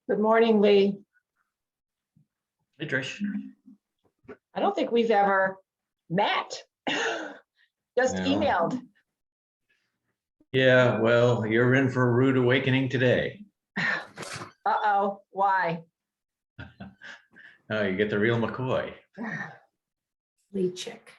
Good morning, Lee. Hey, Trish. I don't think we've ever met. Just No. emailed. Yeah, well, you're in for a rude awakening today. Uh-oh, why? Oh, you get the real McCoy. Lee chick.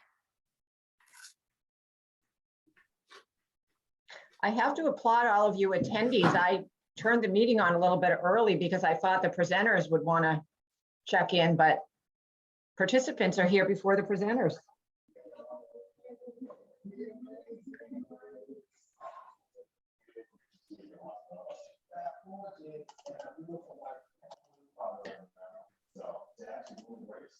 I have to applaud all of you attendees. I turned the meeting on a little bit early because I thought the presenters would want to check in, but participants are here before the presenters.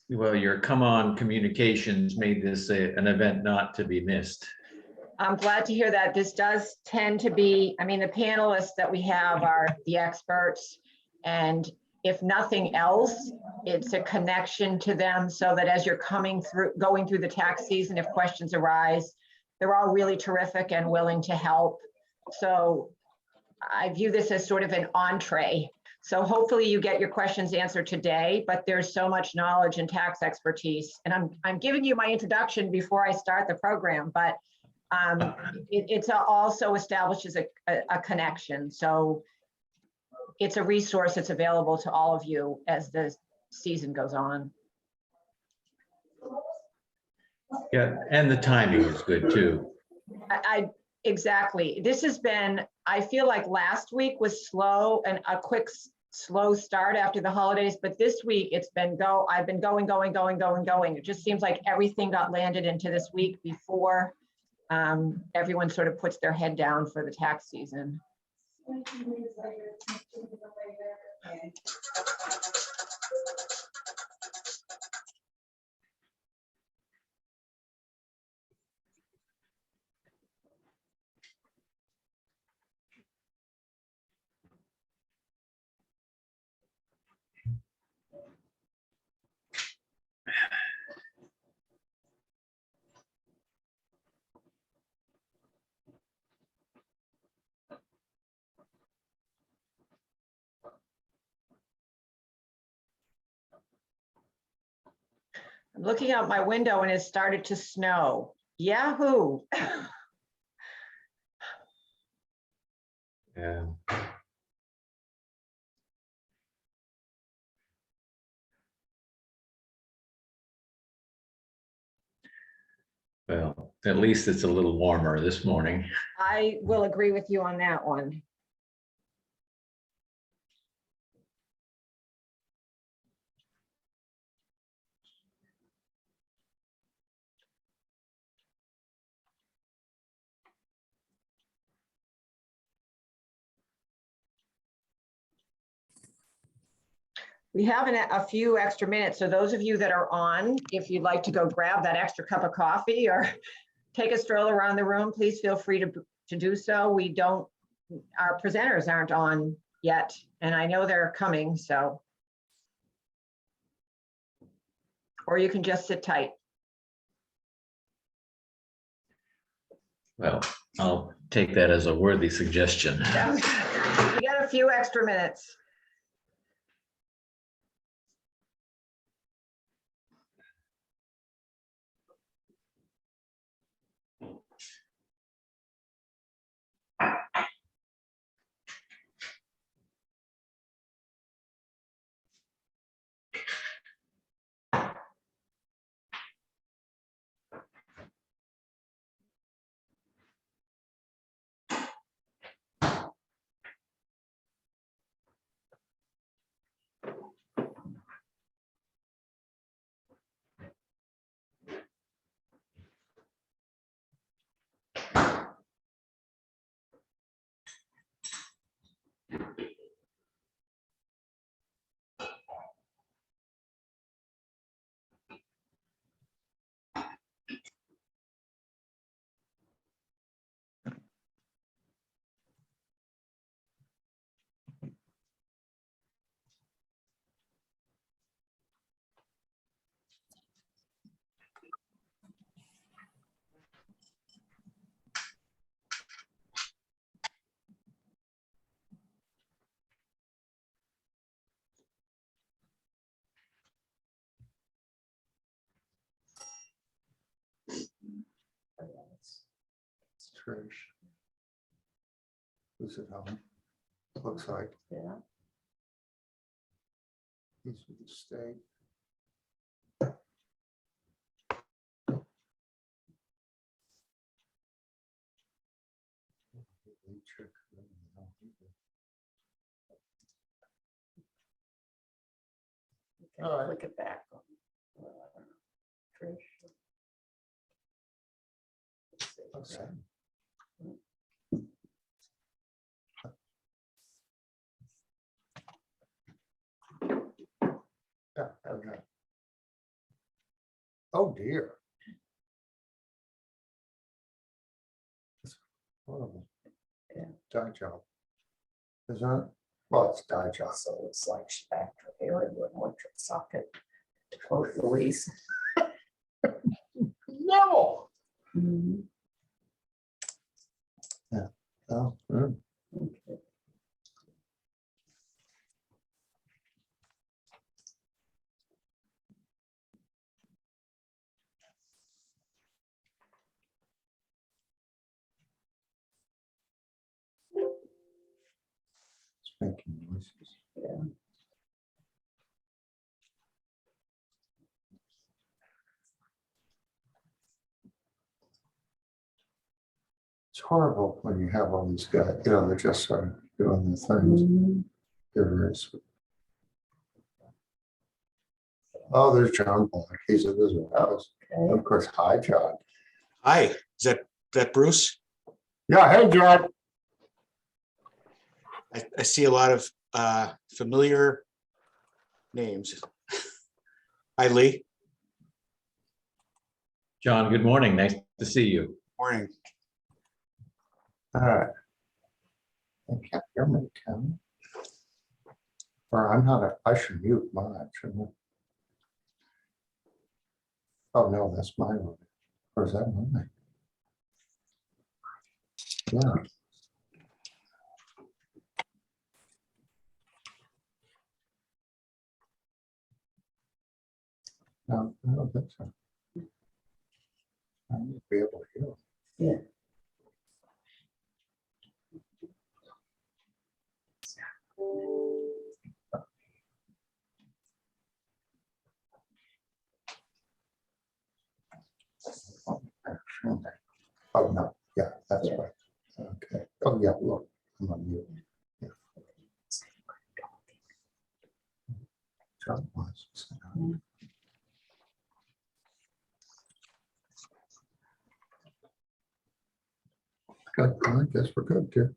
Well, your come on communications made this an event not to be missed. I'm glad to hear that. This does tend to be, I mean, the panelists that we have are the experts, and if nothing else, it's a connection to them so that as you're going through the tax season, if questions arise, they're all really terrific and willing to help. So I view this as sort of an entree. So hopefully you get your questions answered today, but there's so much knowledge and tax expertise. And I'm giving you my introduction before I start the program, but it also establishes a connection. So it's a resource that's available to all of you as the season goes on. Yeah, and the timing is good too. Exactly. This has been, I feel like last week was slow and a quick, slow start after the holidays, but this week it's been I've been going. It just seems like everything got landed into this week before everyone sort of puts their head down for the tax season. I'm looking out my window and it started to snow. Yahoo! Yeah. Well, at least it's a little warmer this morning. I will agree with you on that one. We have a few extra minutes, so those of you that are on, if you'd like to go grab that extra cup of coffee or take a stroll around the room, please feel free to do so. Our presenters aren't on yet, and I know they're coming, so. Or you can just sit tight. Well, I'll take that as a worthy suggestion. Yeah. You got a few extra minutes. Trish. Who's at home? Looks like Yeah. he's with the state. All right. Look it back. Trish. Let's see. Okay. Yeah, okay. Oh dear. It's horrible. Yeah. Die job. Is that? Well, it's die job. So it's like she backed her hair into an electric socket. To quote Louise. No. Mhm. Oh, Okay. it's making noises. Yeah. It's horrible when you have all these guys, you know, they're just sort of doing their things. Mhm. There is. Oh, there's John Black. He's at his office. Okay. Of course, hi, John. Hi, is that Bruce? Yeah, hey, John. I see a lot of familiar names. Hi, Lee. John, good morning. Nice to see you. Morning. All right. I can't hear me, can I? Or I'm not, I should mute mine, shouldn't I? Oh, no, that's my one. Or is that mine? Yeah. No, I don't think so. I need to be able to hear. Yeah. Oh, no, yeah, that's Yeah. right. Okay. Oh, yeah, look, I'm on mute. Yeah. John was. Good, I guess we're good, too.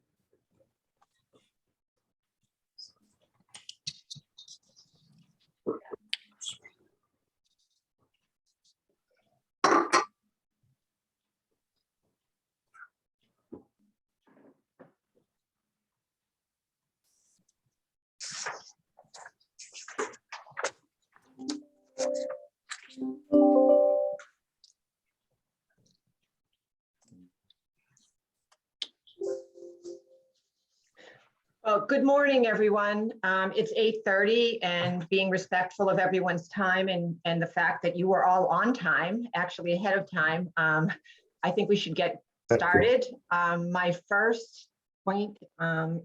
Well, good morning, everyone. It's 8:30 and being respectful of everyone's time and the fact that you were all on time, actually ahead of time, I think we should get started. My first point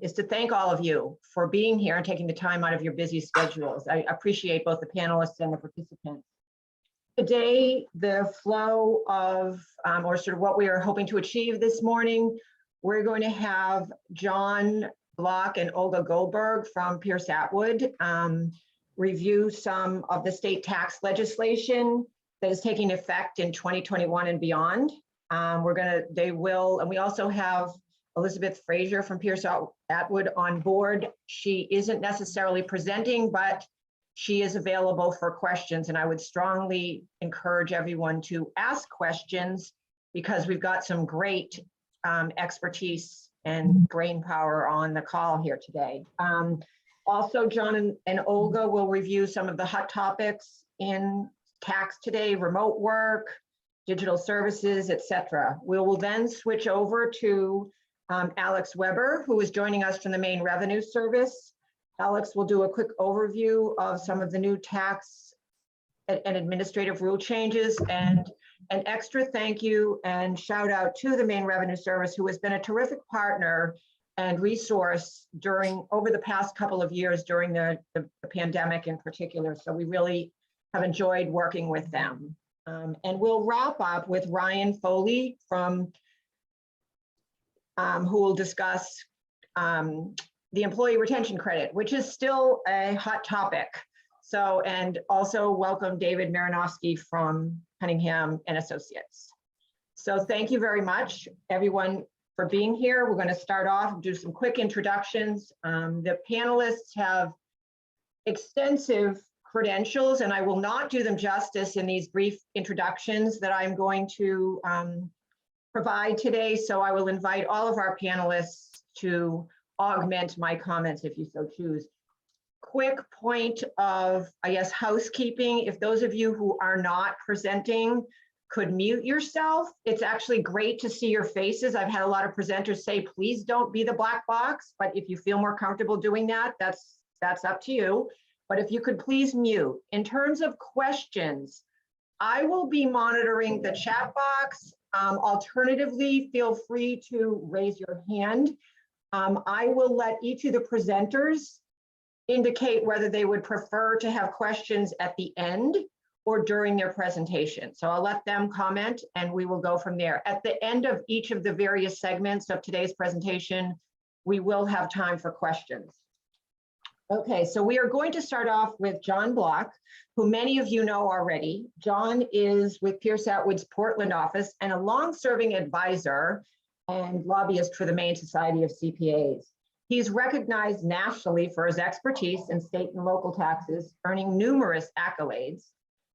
is to thank all of you for being here and taking the time out of your busy schedules. I appreciate both the panelists and the participants. Today, the flow of, or sort of what we are hoping to achieve this morning, we're going to have John Block and Olga Goldberg from Pierce Atwood review some of the state tax legislation that is taking effect in 2021 and beyond. They will, and we also have Elizabeth Frazier from Pierce Atwood on board. She isn't necessarily presenting, but she is available for questions, and I would strongly encourage everyone to ask questions because we've got some great expertise and brain power on the call here today. Also, John and Olga will review some of the hot topics in tax today, remote work, digital services, etc. We will then switch over to Alex Weber, who is joining us from the Maine Revenue Service. Alex will do a quick overview of some of the new tax and administrative rule changes, and An extra thank you and shout out to the Maine Revenue Service, who has been a terrific partner and resource over the past couple of years during the pandemic in particular. So we really have enjoyed working with them. And we'll wrap up with Ryan Foley from who will discuss the employee retention credit, which is still a hot topic. So, and also welcome David Marinofsky from Cunningham and Associates. So thank you very much, everyone, for being here. We're going to start off, do some quick introductions. The panelists have extensive credentials, and I will not do them justice in these brief introductions that I'm going to provide today. So I will invite all of our panelists to augment my comments if you so choose. Quick point of, I guess, housekeeping. If those of you who are not presenting could mute yourself, it's actually great to see your faces. I've had a lot of presenters say, please don't be the black box, but if you feel more comfortable doing that, that's up to you. But if you could please mute. In terms of questions, I will be monitoring the chat box. Alternatively, feel free to raise your hand. I will let each of the presenters indicate whether they would prefer to have questions at the end or during their presentation. So I'll let them comment and we will go from there. At the end of each of the various segments of today's presentation, we will have time for questions. Okay, so we are going to start off with John Block, who many of you know already. John is with Pierce Atwood's Portland office and a long-serving advisor and lobbyist for the Maine Society of CPAs. He's recognized nationally for his expertise in state and local taxes, earning numerous accolades,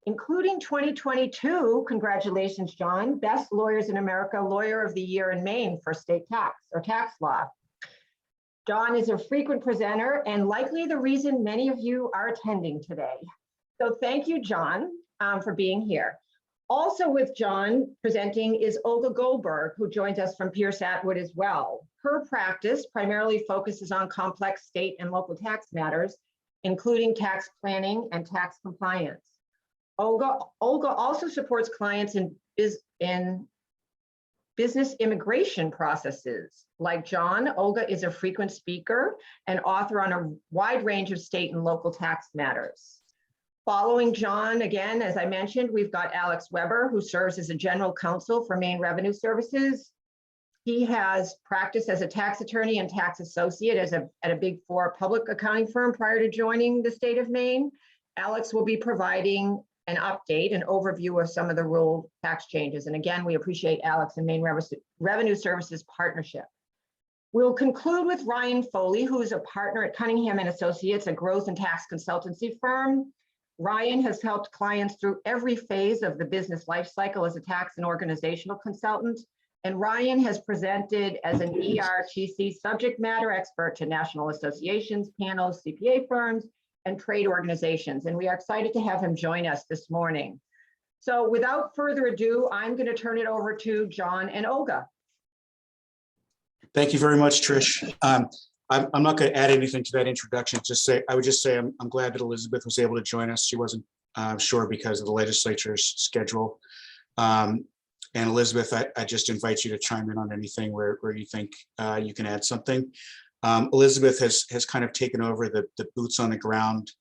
including 2022, congratulations, John, Best Lawyers in America, Lawyer of the Year in Maine for state tax or tax law. John is a frequent presenter and likely the reason many of you are attending today. So thank you, John, for being here. Also with John presenting is Olga Goldberg, who joins us from Pierce Atwood as well. Her practice primarily focuses on complex state and local tax matters, including tax planning and tax compliance. Olga also supports clients in business immigration processes. Like John, Olga is a frequent speaker and author on a wide range of state and local tax matters. Following John, again, as I mentioned, we've got Alex Weber, who serves as a general counsel for Maine Revenue Services. He has practiced as a tax attorney and tax associate at a Big Four public accounting firm prior to joining the state of Maine. Alex will be providing an update, an overview of some of the rule tax changes. And again, we appreciate Alex and Maine Revenue Services partnership. We'll conclude with Ryan Foley, who is a partner at Cunningham and Associates, a growth and tax consultancy firm. Ryan has helped clients through every phase of the business life cycle as a tax and organizational consultant. And Ryan has presented as an ERC subject matter expert to national associations, panels, CPA firms, and trade organizations. And we are excited to have him join us this morning. So without further ado, I'm going to turn it over to John and Olga. Thank you very much, Trish. I'm not going to add anything to that introduction. I would just say I'm glad that Elizabeth was able to join us. She wasn't sure because of the legislature's schedule. And Elizabeth, I just invite you to chime in on anything where you think you can add something. Elizabeth has kind of taken over the boots on the ground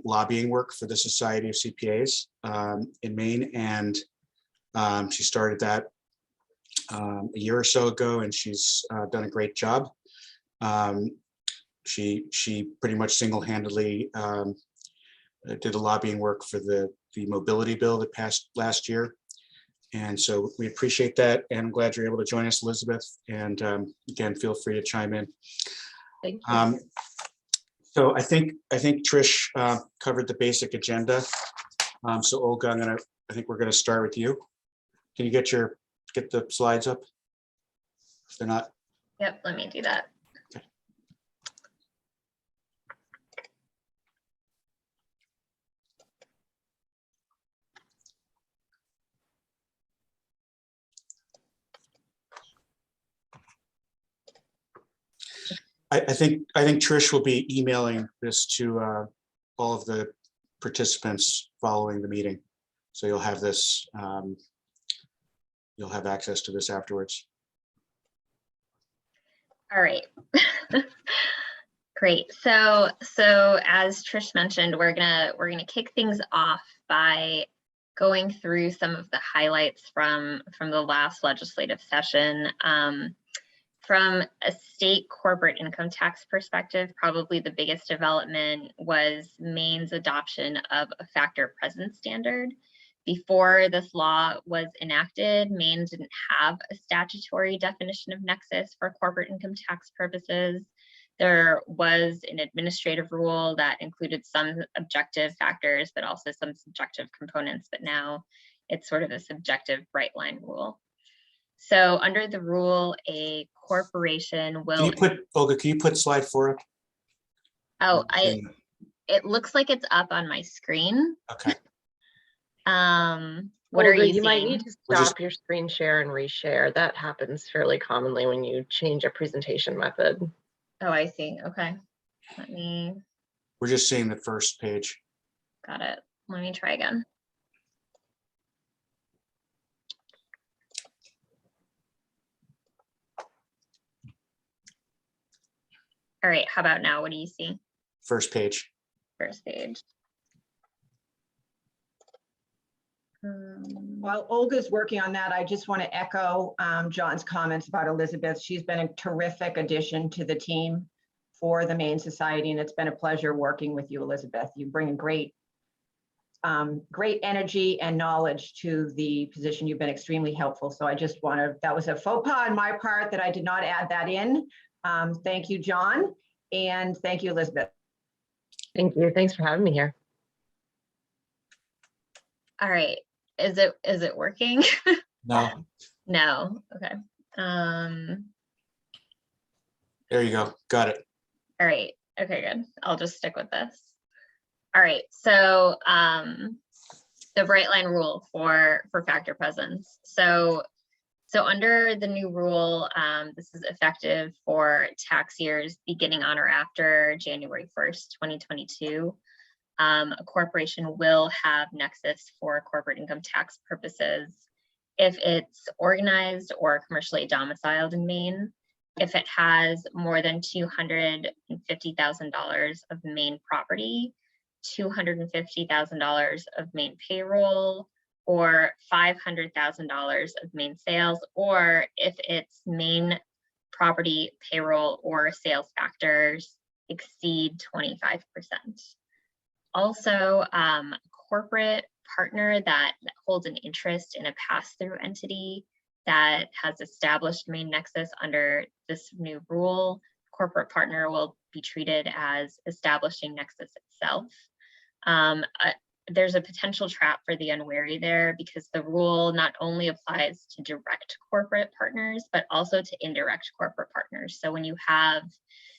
lobbying work for the Society of CPAs in Maine, and she started that a year or so ago, and she's done a great job. She pretty much single-handedly did the lobbying work for the mobility bill that passed last year. And so we appreciate that. And I'm glad you're able to join us, Elizabeth. And again, feel free to chime in. Thank you. So I think Trish covered the basic agenda. So Olga, I think we're gonna start with you. Can you get the slides up? If they're not. Yep, let me do that. Okay. I think Trish will be emailing this to all of the participants following the meeting. So you'll have this, you'll have access to this afterwards. All right. Great. So as Trish mentioned, we're gonna kick things off by going through some of the highlights from the last legislative session. From a state corporate income tax perspective, probably the biggest development was Maine's adoption of a factor presence standard. Before this law was enacted, Maine didn't have a statutory definition of nexus for corporate income tax purposes. There was an administrative rule that included some objective factors, but also some subjective components, but now it's sort of a subjective bright line rule. So under the rule, a corporation will— Can you put, Olga, can you put slide 4 up? Oh, it looks like it's up on my screen. Okay. What are Olga, you might seeing? need to We're stop just- your screen share and reshare. That happens fairly commonly when you change a presentation method. Oh, I see. Okay. Let me, We're just seeing the first page. got it. Let me try again. All right, how about now? What do you see? First page. First page. While Olga's working on that, I just want to echo John's comments about Elizabeth. She's been a terrific addition to the team for the Maine Society, and it's been a pleasure working with you, Elizabeth. You bring a great energy and knowledge to the position. You've been extremely helpful. So I just want to, that was a faux pas on my part that I did not add that in. Thank you, John, and thank you, Elizabeth. Thank you. Thanks for having me here. All right, is it working? No, No, okay. there you go. Got it. All right, okay, good. I'll just stick with this. All right, so the bright line rule for factor presence. So under the new rule, this is effective for tax years beginning on or after January 1st, 2022. A corporation will have nexus for corporate income tax purposes if it's organized or commercially domiciled in Maine, if it has more than $250,000 of Maine property, $250,000 of Maine payroll, or $500,000 of Maine sales, or if its Maine property, payroll, or sales factors exceed 25%. Also, a corporate partner that holds an interest in a pass-through entity that has established Maine nexus under this new rule, corporate partner will be treated as establishing nexus itself. There's a potential trap for the unwary there because the rule not only applies to direct corporate partners, but also to indirect corporate partners. So when you have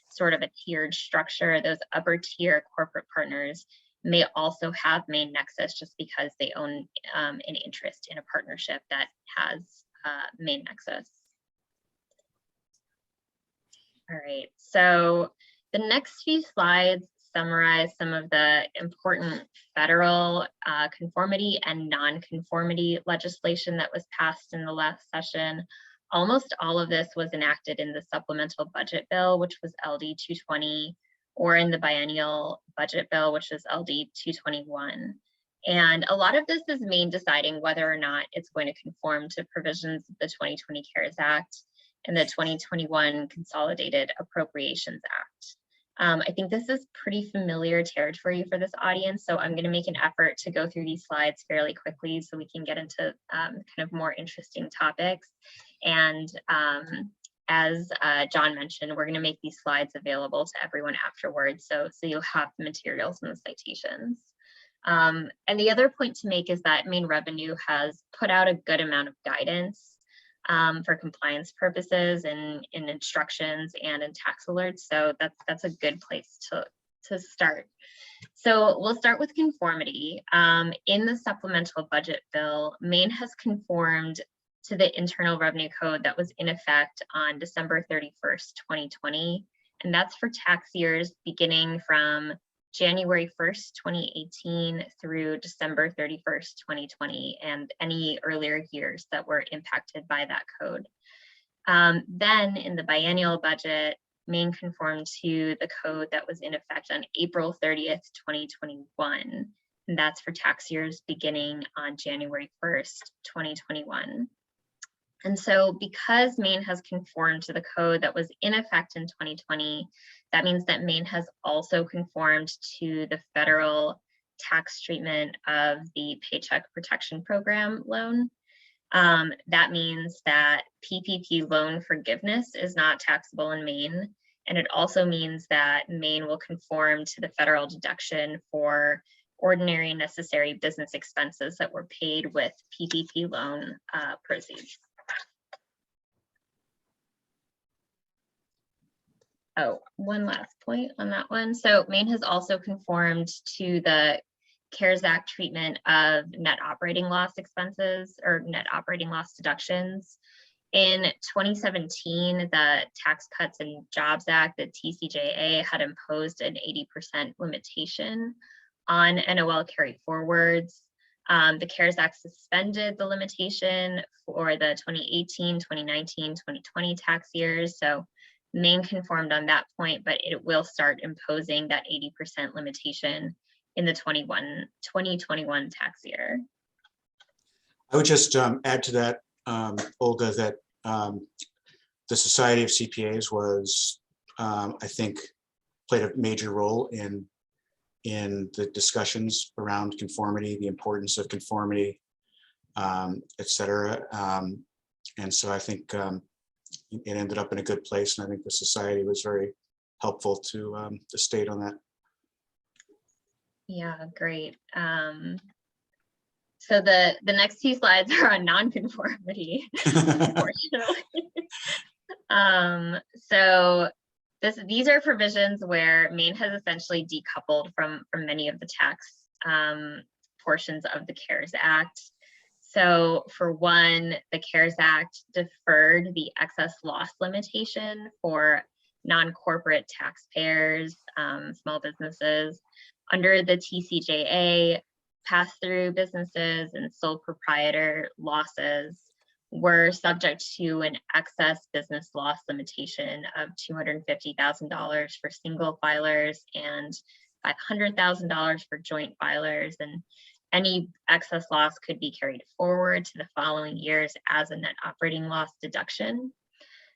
sort of a tiered structure, those upper tier corporate partners may also have Maine nexus just because they own an interest in a partnership that has Maine nexus. All right, so the next few slides summarize some of the important federal conformity and non-conformity legislation that was passed in the last session. Almost all of this was enacted in the supplemental budget bill, which was LD 220, or in the biennial budget bill, which is LD 221. And a lot of this is Maine deciding whether or not it's going to conform to provisions of the 2020 CARES Act and the 2021 Consolidated Appropriations Act. I think this is pretty familiar territory for this audience, so I'm going to make an effort to go through these slides fairly quickly so we can get into kind of more interesting topics. And as John mentioned, we're going to make these slides available to everyone afterwards, so you'll have the materials and the citations. And the other point to make is that Maine Revenue has put out a good amount of guidance for compliance purposes and in instructions and in tax alerts. So that's a good place to start. So we'll start with conformity. In the supplemental budget bill, Maine has conformed to the Internal Revenue Code that was in effect on December 31st, 2020. And that's for tax years beginning from January 1st, 2018 through December 31st, 2020, and any earlier years that were impacted by that code. Then in the biennial budget, Maine conformed to the code that was in effect on April 30th, 2021. And that's for tax years beginning on January 1st, 2021. And so because Maine has conformed to the code that was in effect in 2020, that means that Maine has also conformed to the federal tax treatment of the Paycheck Protection Program loan. That means that PPP loan forgiveness is not taxable in Maine. And it also means that Maine will conform to the federal deduction for ordinary and necessary business expenses that were paid with PPP loan proceeds. Oh, one last point on that one. So Maine has also conformed to the CARES Act treatment of net operating loss expenses or net operating loss deductions. In 2017, the Tax Cuts and Jobs Act, the TCJA, had imposed an 80% limitation on NOL carry forwards. The CARES Act suspended the limitation for the 2018, 2019, 2020 tax years. So Maine conformed on that point, but it will start imposing that 80% limitation in the 2021 tax year. I would just add to that, Olga, that the Society of CPAs was, I think, played a major role in the discussions around conformity, the importance of conformity, et cetera. And so I think it ended up in a good place, and I think the society was very helpful to the state on that. Yeah, great. So the next two slides are on nonconformity, unfortunately. So these are provisions where Maine has essentially decoupled from many of the tax portions of the CARES Act. So for one, the CARES Act deferred the excess loss limitation for non-corporate taxpayers, small businesses. Under the TCJA, pass-through businesses and sole proprietor losses were subject to an excess business loss limitation of $250,000 for single filers and $500,000 for joint filers. And any excess loss could be carried forward to the following years as a net operating loss deduction.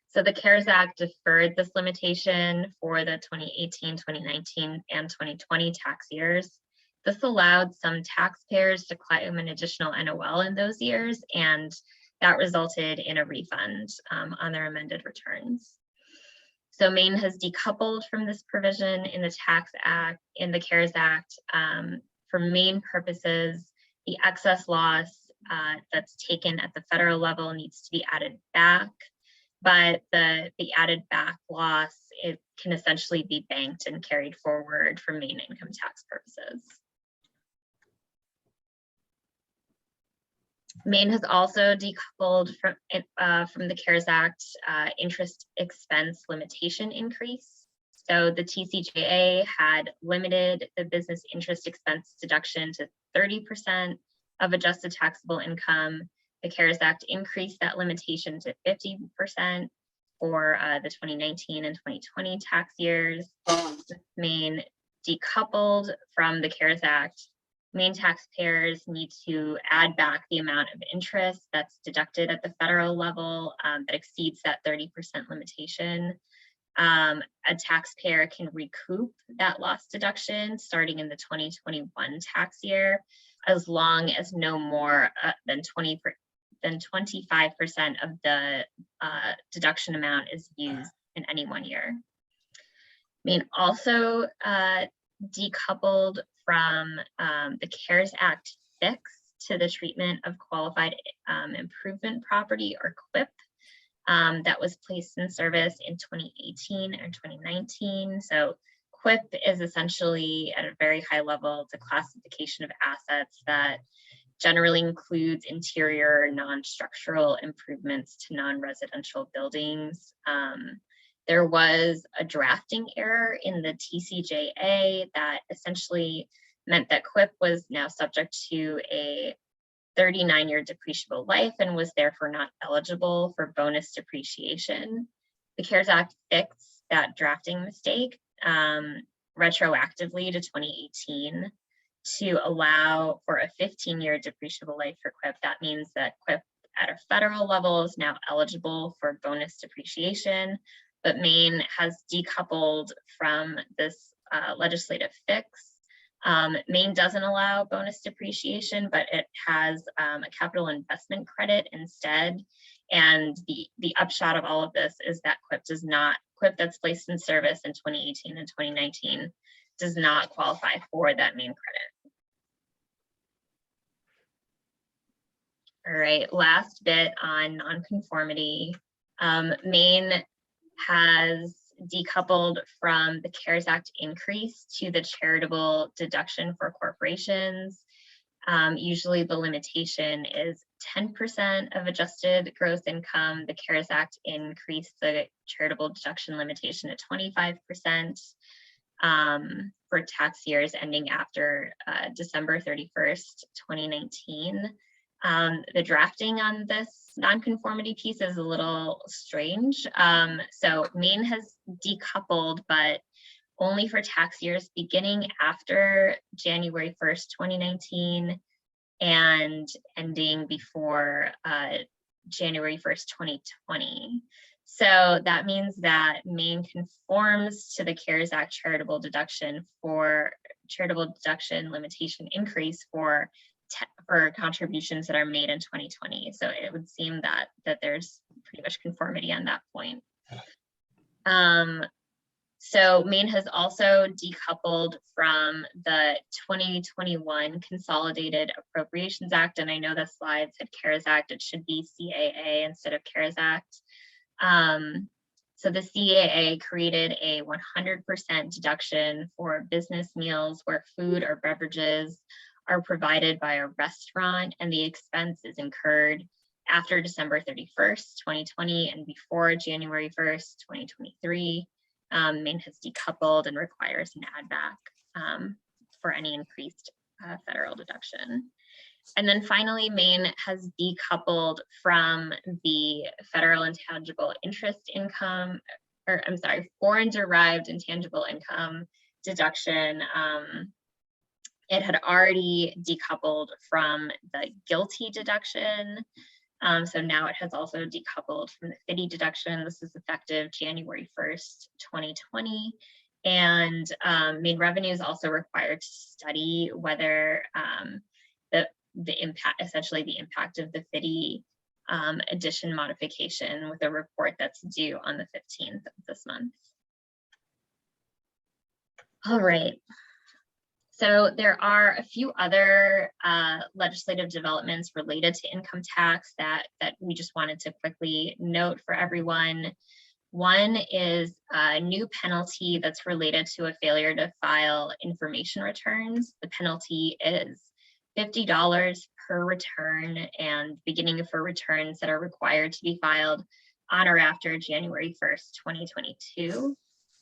So the CARES Act deferred this limitation for the 2018, 2019, and 2020 tax years. This allowed some taxpayers to claim an additional NOL in those years, and that resulted in a refund on their amended returns. So Maine has decoupled from this provision in the Tax Act, in the CARES Act. For Maine purposes, the excess loss that's taken at the federal level needs to be added back, but the added back loss, it can essentially be banked and carried forward for Maine income tax purposes. Maine has also decoupled from the CARES Act interest expense limitation increase. So the TCJA had limited the business interest expense deduction to 30% of adjusted taxable income. The CARES Act increased that limitation to 50% for the 2019 and 2020 tax years. Maine decoupled from the CARES Act. Maine taxpayers need to add back the amount of interest that's deducted at the federal level that exceeds that 30% limitation. A taxpayer can recoup that loss deduction starting in the 2021 tax year, as long as no more than 25% of the deduction amount is used in any 1 year. Maine also decoupled from the CARES Act fix to the treatment of qualified improvement property, or QIP, that was placed in service in 2018 and 2019. So QIP is essentially, at a very high level, it's a classification of assets that generally includes interior non-structural improvements to non-residential buildings. there was a drafting error in the TCJA that essentially meant that QIP was now subject to a 39-year depreciable life and was therefore not eligible for bonus depreciation. The CARES Act fixed that drafting mistake retroactively to 2018 to allow for a 15-year depreciable life for QIP. That means that QIP at a federal level is now eligible for bonus depreciation, but Maine has decoupled from this legislative fix. Maine doesn't allow bonus depreciation, but it has a capital investment credit instead. And the upshot of all of this is that QIP that's placed in service in 2018 and 2019 does not qualify for that Maine credit. All right, last bit on nonconformity. Maine has decoupled from the CARES Act increase to the charitable deduction for corporations. Usually the limitation is 10% of adjusted gross income. The CARES Act increased the charitable deduction limitation to 25% for tax years ending after December 31st, 2019. The drafting on this nonconformity piece is a little strange. So Maine has decoupled, but only for tax years beginning after January 1st, 2019 and ending before January 1st, 2020. So that means that Maine conforms to the CARES Act charitable deduction limitation increase for contributions that are made in 2020. So it would seem that there's pretty much conformity on that point. So Maine has also decoupled from the 2021 Consolidated Appropriations Act, and I know the slide said CARES Act, it should be CAA instead of CARES Act. So the CAA created a 100% deduction for business meals where food or beverages are provided by a restaurant and the expense is incurred after December 31st, 2020 and before January 1st, 2023. Maine has decoupled and requires an add back for any increased federal deduction. And then finally, Maine has decoupled from the federal intangible interest income, or I'm sorry, foreign derived intangible income deduction. It had already decoupled from the GILTI deduction. So now it has also decoupled from the FDII deduction. This is effective January 1st, 2020. And Maine Revenue is also required to study whether the impact, essentially the impact of the FDII addition modification with a report that's due on the 15th of this month. All right. So there are a few other legislative developments related to income tax that we just wanted to quickly note for everyone. One is a new penalty that's related to a failure to file information returns. The penalty is $50 per return and beginning for returns that are required to be filed on or after January 1st, 2022.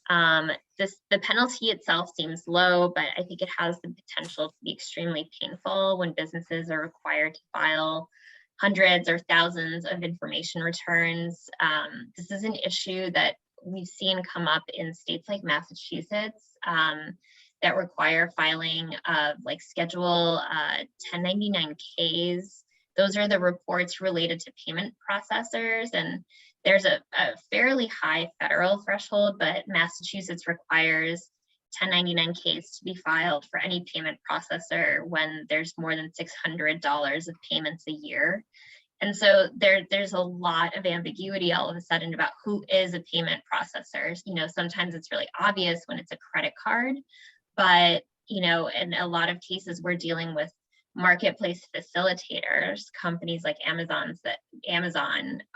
The penalty itself seems low, but I think it has the potential to be extremely painful when businesses are required to file hundreds or thousands of information returns. This is an issue that we've seen come up in states like Massachusetts that require filing of like Schedule 1099-Ks. Those are the reports related to payment processors, and there's a fairly high federal threshold, but Massachusetts requires 1099-Ks to be filed for any payment processor when there's more than $600 of payments a year. And so there's a lot of ambiguity all of a sudden about who is a payment processor. You know, sometimes it's really obvious when it's a credit card, but you know, in a lot of cases we're dealing with marketplace facilitators, companies like Amazon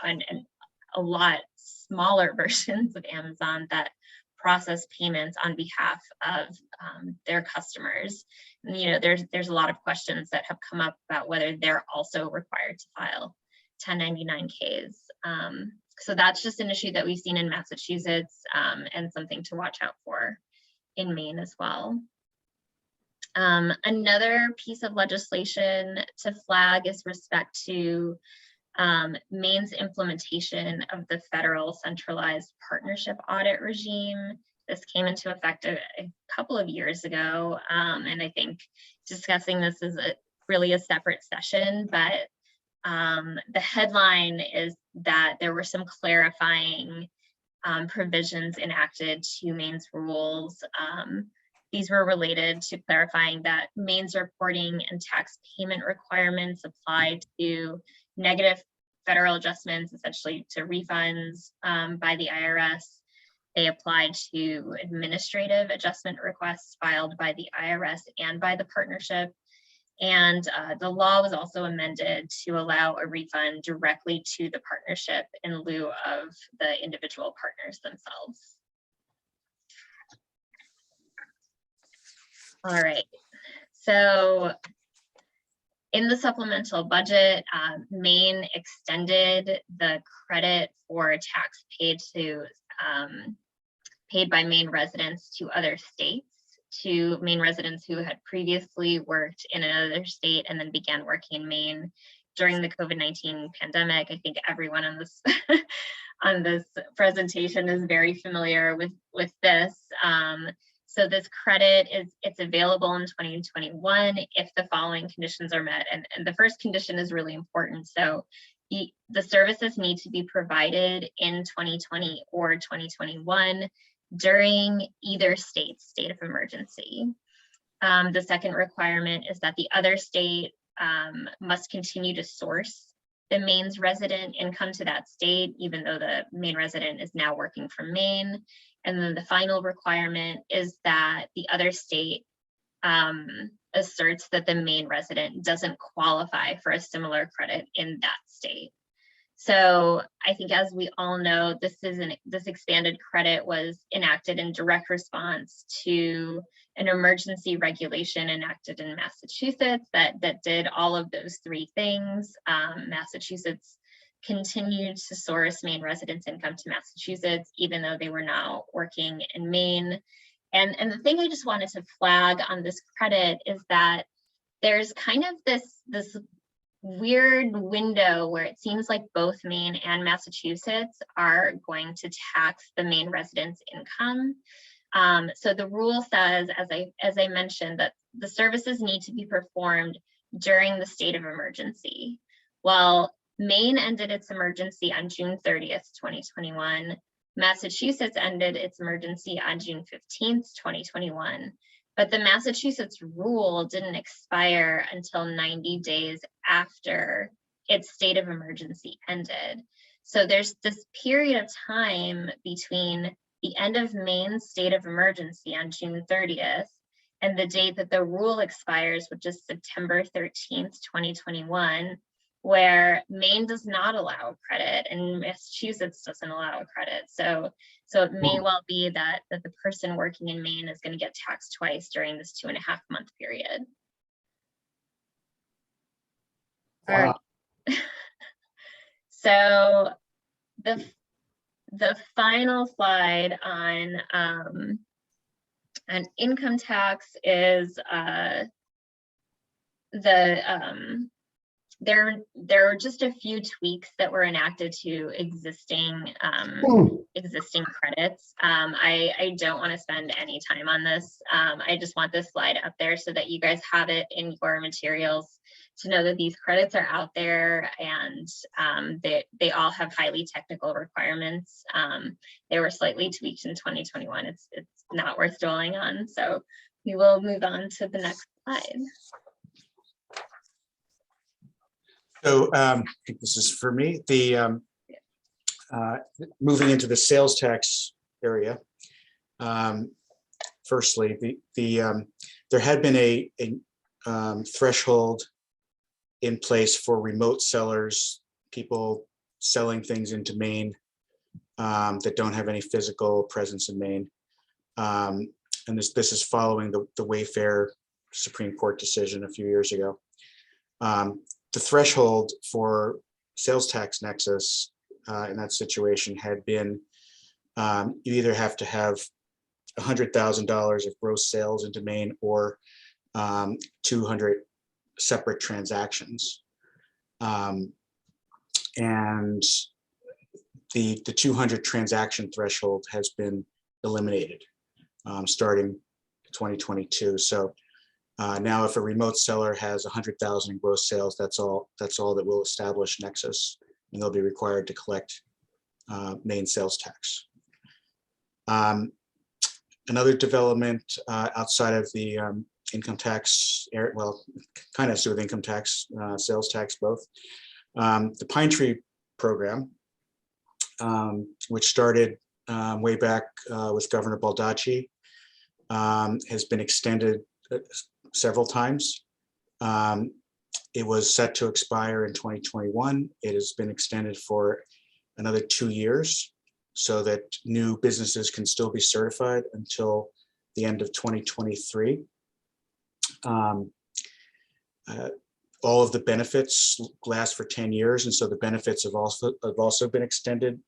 and a lot smaller versions of Amazon that process payments on behalf of their customers. And, you know, there's a lot of questions that have come up about whether they're also required to file 1099-Ks. So that's just an issue that we've seen in Massachusetts, and something to watch out for in Maine as well. Another piece of legislation to flag is respect to Maine's implementation of the federal centralized partnership audit regime. This came into effect a couple of years ago, and I think discussing this is really a separate session, but the headline is that there were some clarifying provisions enacted to Maine's rules. These were related to clarifying that Maine's reporting and tax payment requirements apply to negative federal adjustments, essentially to refunds by the IRS. They apply to administrative adjustment requests filed by the IRS and by the partnership. And the law was also amended to allow a refund directly to the partnership in lieu of the individual partners themselves. All right, so in the supplemental budget, Maine extended the credit for tax paid by Maine residents to other states, to Maine residents who had previously worked in another state and then began working in Maine during the COVID-19 pandemic. I think everyone on this on this presentation is very familiar with this. So this credit it's available in 2021 if the following conditions are met. And the first condition is really important. So the services need to be provided in 2020 or 2021 during either state's state of emergency. The second requirement is that the other state must continue to source the Maine's resident income to that state, even though the Maine resident is now working from Maine. And then the final requirement is that the other state asserts that the Maine resident doesn't qualify for a similar credit in that state. So I think, as we all know, this expanded credit was enacted in direct response to an emergency regulation enacted in Massachusetts that did all of those three things. Massachusetts continued to source Maine residents' income to Massachusetts, even though they were now working in Maine. And the thing I just wanted to flag on this credit is that there's kind of this weird window where it seems like both Maine and Massachusetts are going to tax the Maine residents' income. So the rule says, as I mentioned, that the services need to be performed during the state of emergency. Well, Maine ended its emergency on June 30th, 2021. Massachusetts ended its emergency on June 15th, 2021. But the Massachusetts rule didn't expire until 90 days after its state of emergency ended. So there's this period of time between the end of Maine's state of emergency on June 30th and the date that the rule expires, which is September 13th, 2021, where Maine does not allow credit and Massachusetts doesn't allow credit. So it may well be that the person working in Maine is going to get taxed twice during this 2.5 month period. All right. So the final slide on income tax is there are just a few tweaks that were enacted to existing credits. I don't want to spend any time on this. I just want this slide up there so that you guys have it in your materials to know that these credits are out there, and they all have highly technical requirements. They were slightly tweaked in 2021. It's not worth dwelling on. So we will move on to the next slide. So I think this is for me, moving into the sales tax area. Firstly, there had been a threshold in place for remote sellers, people selling things into Maine that don't have any physical presence in Maine. And this is following the Wayfair Supreme Court decision a few years ago. The threshold for sales tax nexus in that situation had been, you either have to have $100,000 of gross sales into Maine or 200 separate transactions. And the 200 transaction threshold has been eliminated starting 2022. So now if a remote seller has 100,000 in gross sales, that's all that will establish Nexus, and they'll be required to collect Maine sales tax. Another development outside of the income tax, well, kind of to do with income tax, sales tax, both. The Pine Tree program, which started way back with Governor Baldacci, has been extended several times. It was set to expire in 2021. It has been extended for another 2 years so that new businesses can still be certified until the end of 2023. All of the benefits last for 10 years, and so the benefits have also been extended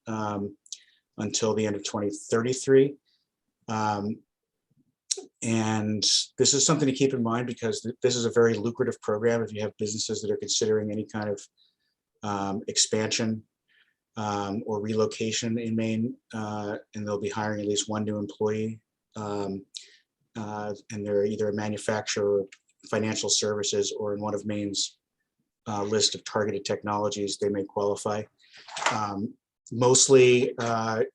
until the end of 2033. And this is something to keep in mind because this is a very lucrative program if you have businesses that are considering any kind of expansion or relocation in Maine, and they'll be hiring at least one new employee. And they're either a manufacturer, financial services, or in one of Maine's list of targeted technologies, they may qualify. Mostly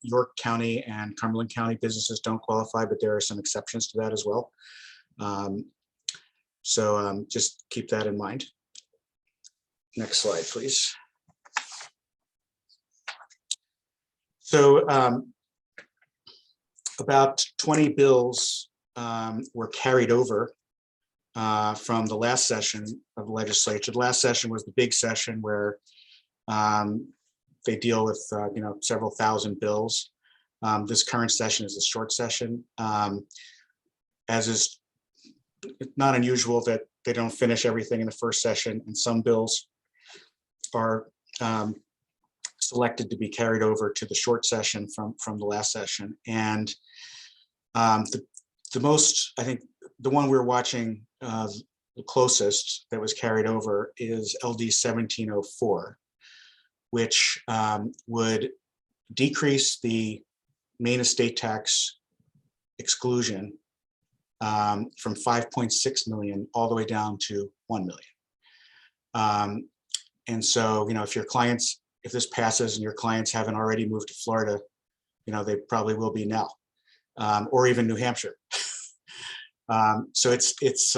York County and Cumberland County businesses don't qualify, but there are some exceptions to that as well. So just keep that in mind. Next slide, please. So about 20 bills were carried over from the last session of the legislature. The last session was the big session where they deal with several thousand bills. This current session is a short session, as is not unusual that they don't finish everything in the first session, and some bills are selected to be carried over to the short session from the last session. And the most, I think, the one we're watching the closest that was carried over is LD 1704, which would decrease the Maine estate tax exclusion from 5.6 million all the way down to 1 million. And so, if this passes and your clients haven't already moved to Florida, they probably will be now, or even New Hampshire. So it's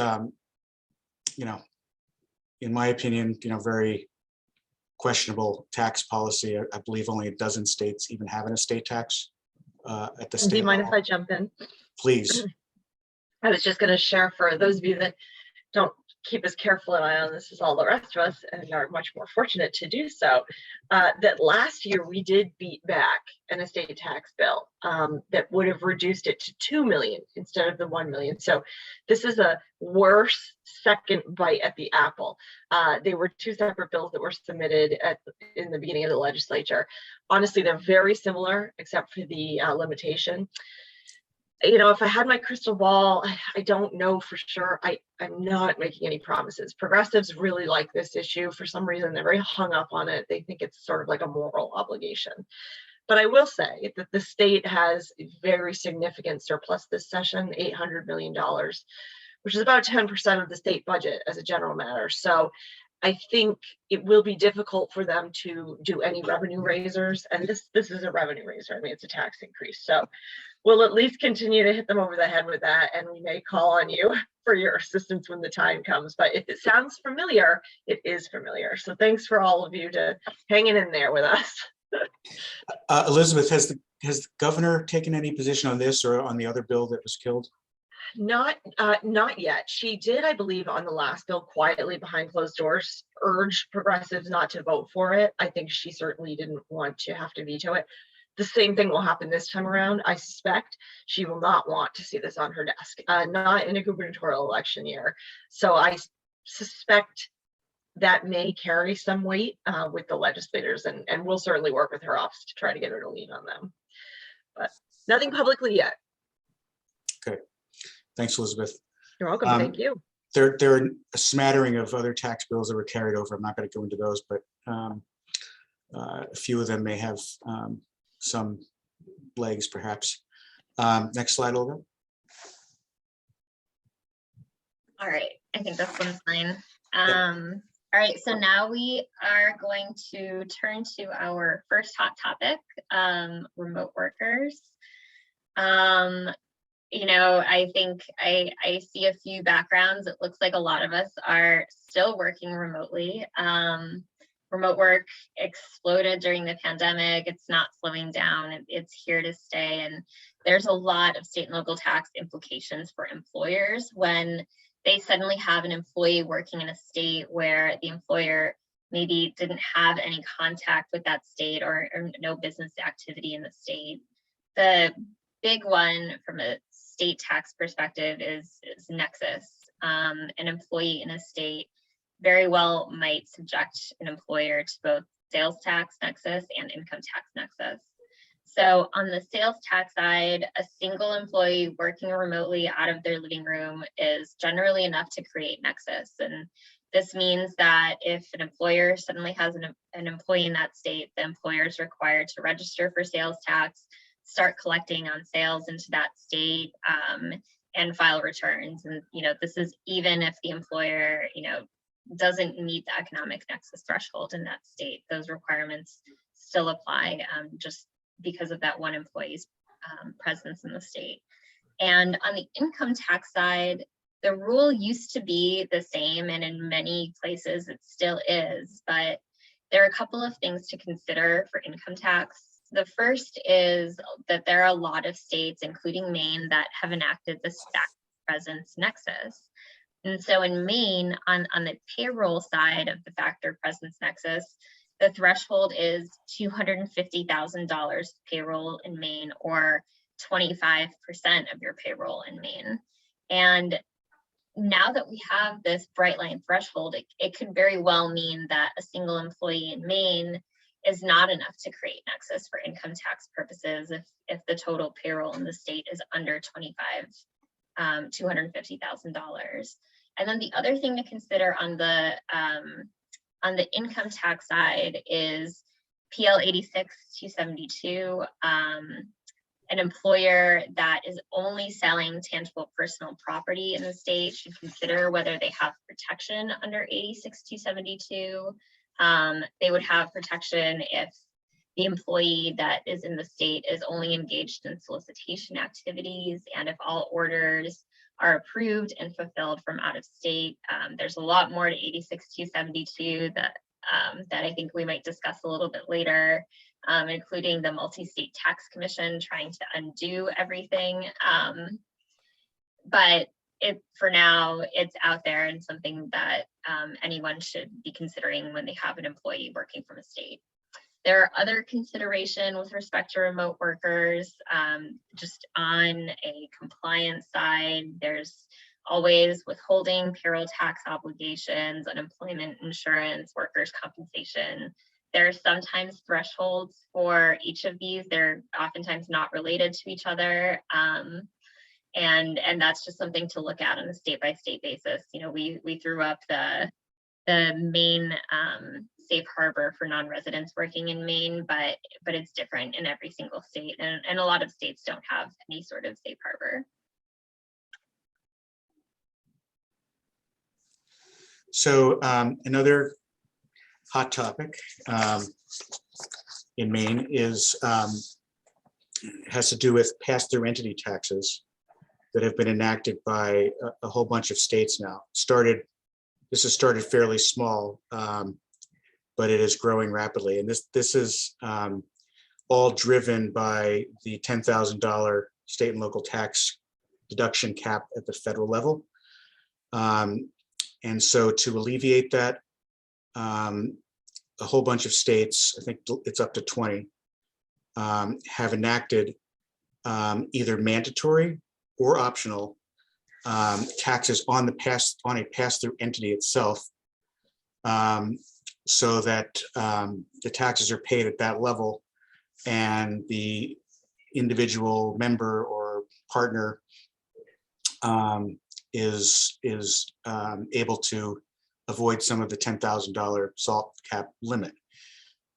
in my opinion, very questionable tax policy. I believe only a dozen states even have an estate tax at the state. Do you mind if level. I jump in? Please. I was just going to share for those of you that don't keep as careful an eye on this as all the rest of us and are much more fortunate to do so, that last year we did beat back an estate tax bill that would have reduced it to 2 million instead of the 1 million. So this is a worse second bite at the apple. They were two separate bills that were submitted in the beginning of the legislature. Honestly, they're very similar except for the limitation. If I had my crystal ball, I don't know for sure. I'm not making any promises. Progressives really like this issue. For some reason, they're very hung up on it. They think it's sort of like a moral obligation. But I will say that the state has a very significant surplus this session, $800 million, which is about 10% of the state budget as a general matter. So I think it will be difficult for them to do any revenue raisers. And this is a revenue raiser. I mean, it's a tax increase. So we'll at least continue to hit them over the head with that. And we may call on you for your assistance when the time comes. But if it sounds familiar, it is familiar. So thanks for all of you to hanging in there with us. Elizabeth, has the governor taken any position on this or on the other bill that was killed? Not yet. She did, I believe, on the last bill, quietly behind closed doors, urge progressives not to vote for it. I think she certainly didn't want to have to veto it. The same thing will happen this time around. I suspect she will not want to see this on her desk, not in a gubernatorial election year. So I suspect that may carry some weight with the legislators, and we'll certainly work with her office to try to get her to lean on them. But nothing publicly yet. Okay, thanks, Elizabeth. You're welcome. Thank you. There are a smattering of other tax bills that were carried over. I'm not going to go into those, but a few of them may have some legs, perhaps. Next slide, Olga. All right, I think this one's fine. All right, so now we are going to turn to our first hot topic, remote workers. You know, I think I see a few backgrounds. It looks like a lot of us are still working remotely. Remote work exploded during the pandemic. It's not slowing down. It's here to stay. And there's a lot of state and local tax implications for employers when they suddenly have an employee working in a state where the employer maybe didn't have any contact with that state or no business activity in the state. The big one from a state tax perspective is nexus. An employee in a state very well might subject an employer to both sales tax nexus and income tax nexus. So on the sales tax side, a single employee working remotely out of their living room is generally enough to create nexus. And this means that if an employer suddenly has an employee in that state, the employer is required to register for sales tax, start collecting on sales into that state, and file returns. And, you know, this is even if the employer, you know, doesn't meet the economic nexus threshold in that state. Those requirements still apply just because of that one employee's presence in the state. And on the income tax side, the rule used to be the same, and in many places it still is, but there are a couple of things to consider for income tax. The first is that there are a lot of states, including Maine, that have enacted this fact presence nexus. And so in Maine, on the payroll side of the factor presence nexus, the threshold is $250,000 payroll in Maine, or 25% of your payroll in Maine. And now that we have this bright line threshold, it could very well mean that a single employee in Maine is not enough to create nexus for income tax purposes if the total payroll in the state is under $250,000. And then the other thing to consider on the income tax side is PL 86-272. An employer that is only selling tangible personal property in the state should consider whether they have protection under 86-272. They would have protection if the employee that is in the state is only engaged in solicitation activities, and if all orders are approved and fulfilled from out of state. There's a lot more to 86-272 that I think we might discuss a little bit later, including the multi-state tax commission trying to undo everything. But for now, it's out there and something that anyone should be considering when they have an employee working from a state. There are other considerations with respect to remote workers. Just on a compliance side, there's always withholding payroll tax obligations, unemployment insurance, workers' compensation. There are sometimes thresholds for each of these. They're oftentimes not related to each other. And that's just something to look at on a state-by-state basis. You know, we threw up the Maine safe harbor for non-residents working in Maine, but it's different in every single state, and a lot of states don't have any sort of safe harbor. So another hot topic in Maine has to do with pass-through entity taxes that have been enacted by a whole bunch of states now. This has started fairly small, but it is growing rapidly. And this is all driven by the $10,000 state and local tax deduction cap at the federal level. And so to alleviate that, a whole bunch of states, I think it's up to 20, have enacted either mandatory or optional taxes on a pass-through entity itself so that the taxes are paid at that level, and the individual member or partner is able to avoid some of the $10,000 SALT cap limit.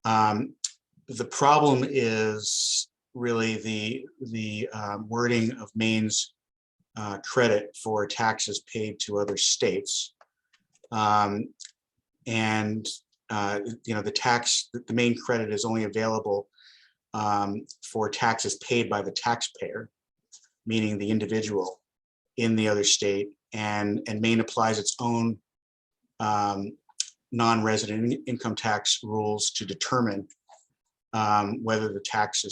The problem is really the wording of Maine's credit for taxes paid to other states. And the Maine credit is only available for taxes paid by the taxpayer, meaning the individual in the other state, and Maine applies its own non-resident income tax rules to determine whether the tax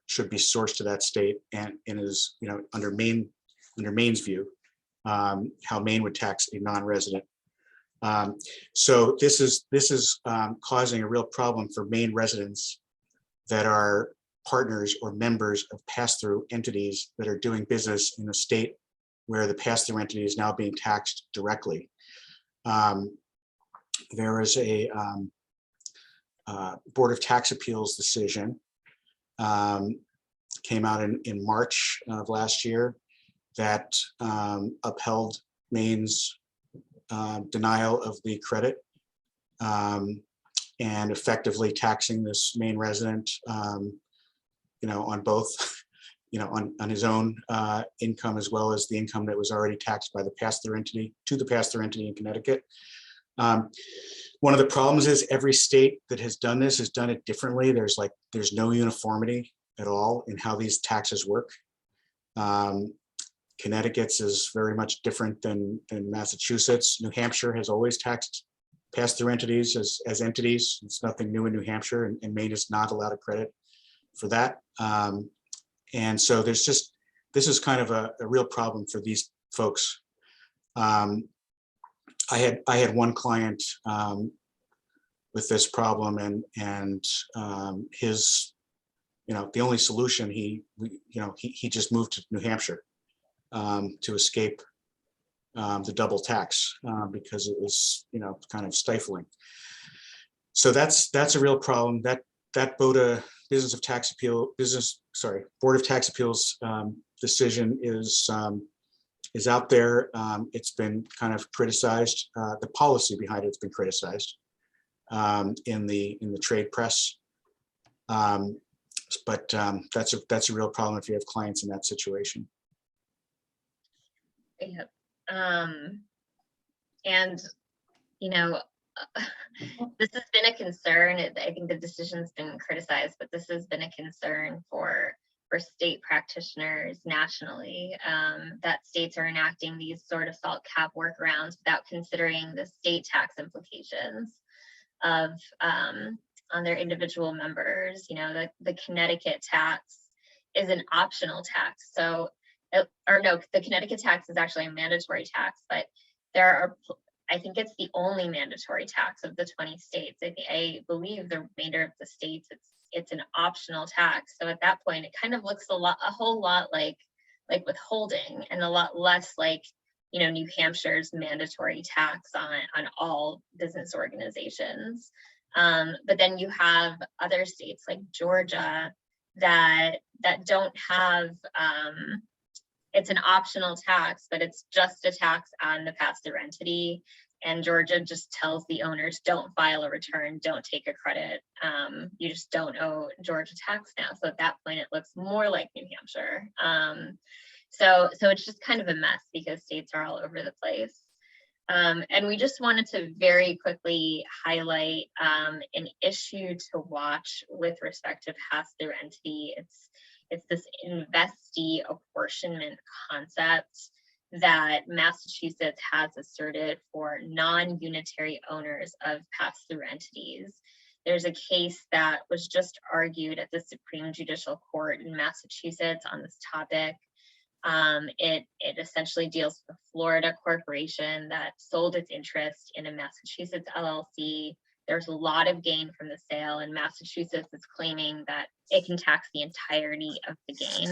should be sourced to that state, and is, under Maine's view, how Maine would tax a non-resident. So this is causing a real problem for Maine residents that are partners or members of pass-through entities that are doing business in the state where the pass-through entity is now being taxed directly. There is a Board of Tax Appeals decision came out in March of last year that upheld Maine's denial of the credit and effectively taxing this Maine resident, on both, on his own income, as well as the income that was already taxed by the pass-through entity to the pass-through entity in Connecticut. One of the problems is every state that has done this has done it differently. There's no uniformity at all in how these taxes work. Connecticut's is very much different than Massachusetts. New Hampshire has always taxed pass-through entities as entities. It's nothing new in New Hampshire, and Maine is not allowed a credit for that. And so this is kind of a real problem for these folks. I had one client with this problem, and his, the only solution, he just moved to New Hampshire to escape the double tax because it was, kind of stifling. So that's a real problem. That Board of Tax Appeals decision is out there. It's been kind of criticized. The policy behind it's been criticized in the trade press. But that's a real problem if you have clients in that situation. Yep. And this has been a concern. I think the decision's been criticized, but this has been a concern for state practitioners nationally, that states are enacting these sort of SALT cap workarounds without considering the state tax implications of on their individual members. The Connecticut tax is an optional tax. So, the Connecticut tax is actually a mandatory tax, but I think it's the only mandatory tax of the 20 states. I believe the remainder of the states, it's an optional tax. So at that point, it kind of looks a whole lot like withholding, and a lot less like, New Hampshire's mandatory tax on all business organizations. But then you have other states like Georgia that don't have, it's an optional tax, but it's just a tax on the pass-through entity. And Georgia just tells the owners, don't file a return, don't take a credit. You just don't owe Georgia tax now. So at that point, it looks more like New Hampshire. So it's just kind of a mess because states are all over the place. And we just wanted to very quickly highlight an issue to watch with respect to pass-through entity. It's this investee apportionment concept that Massachusetts has asserted for non-unitary owners of pass-through entities. There's a case that was just argued at the Supreme Judicial Court in Massachusetts on this topic. It essentially deals with a Florida corporation that sold its interest in a Massachusetts LLC. There's a lot of gain from the sale, and Massachusetts is claiming that it can tax the entirety of the gain.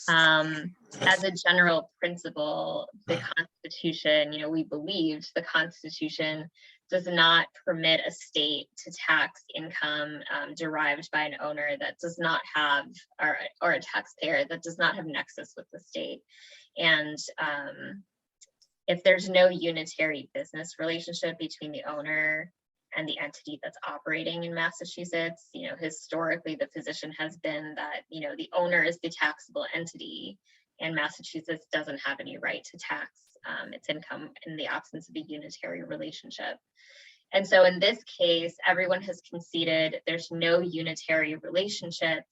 As a general principle, the Constitution, we believed the Constitution does not permit a state to tax income derived by an owner that does not have, or a taxpayer that does not have nexus with the state. And if there's no unitary business relationship between the owner and the entity that's operating in Massachusetts, historically the position has been that, the owner is the taxable entity, and Massachusetts doesn't have any right to tax its income in the absence of a unitary relationship. And so in this case, everyone has conceded there's no unitary relationship,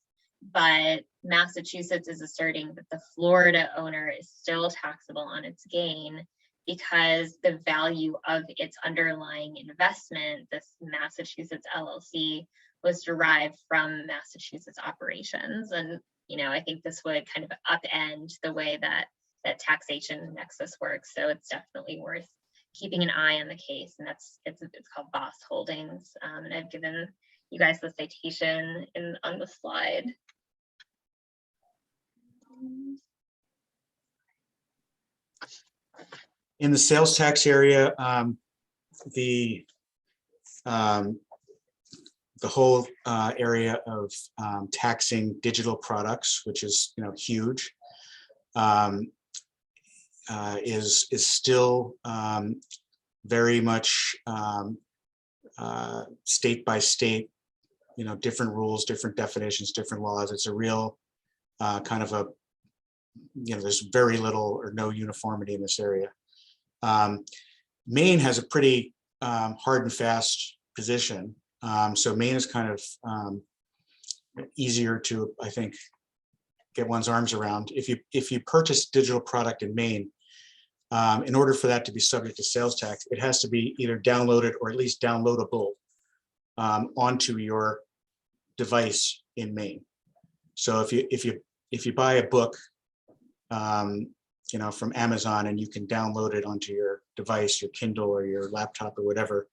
but Massachusetts is asserting that the Florida owner is still taxable on its gain because the value of its underlying investment, this Massachusetts LLC, was derived from Massachusetts operations. And, I think this would kind of upend the way that taxation nexus works. So it's definitely worth keeping an eye on the case. And it's called Boss Holdings. And I've given you guys the citation on the slide. In the sales tax area, the whole area of taxing digital products, which is huge, is still very much state by state, different rules, different definitions, different laws. It's a real kind of a, there's very little or no uniformity in this area. Maine has a pretty hard and fast position. So Maine is kind of easier to, I think, get one's arms around. If you purchase digital product in Maine, in order for that to be subject to sales tax, it has to be either downloaded or at least downloadable onto your device in Maine. So if you buy a book, from Amazon, and you can download it onto your device, your Kindle or your laptop or whatever,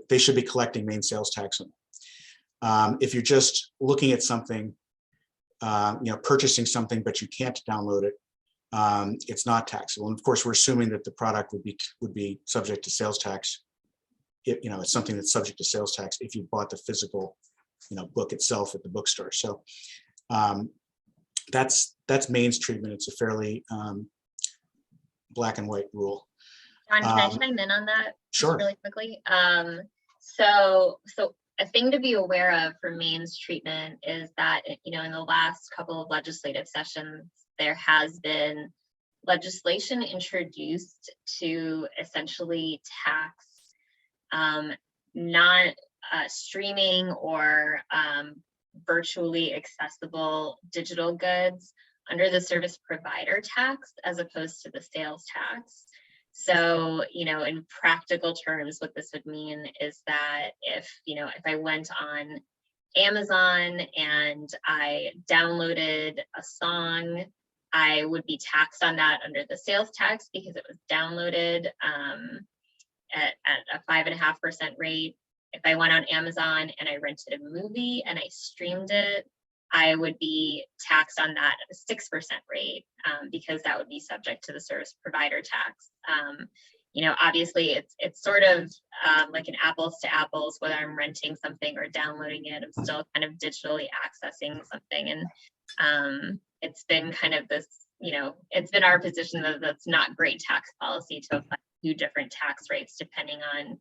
they should be collecting Maine sales tax on them. If you're just looking at something, purchasing something, but you can't download it, it's not taxable. And of course, we're assuming that the product would be subject to sales tax. It's something that's subject to sales tax if you bought the physical, book itself at the bookstore. So that's Maine's treatment. It's a fairly black and white rule. John, can I chime in on that? Sure. Really quickly? So a thing to be aware of for Maine's treatment is that, in the last couple of legislative sessions, there has been legislation introduced to essentially tax not streaming or virtually accessible digital goods under the service provider tax as opposed to the sales tax. So, in practical terms, what this would mean is that if I went on Amazon and I downloaded a song, I would be taxed on that under the sales tax because it was downloaded at a 5.5% rate. If I went on Amazon and I rented a movie and I streamed it, I would be taxed on that at a 6% rate because that would be subject to the service provider tax. Obviously it's sort of like an apples to apples, whether I'm renting something or downloading it, I'm still kind of digitally accessing something. And it's been kind of this, it's been our position that that's not great tax policy to apply 2 different tax rates depending on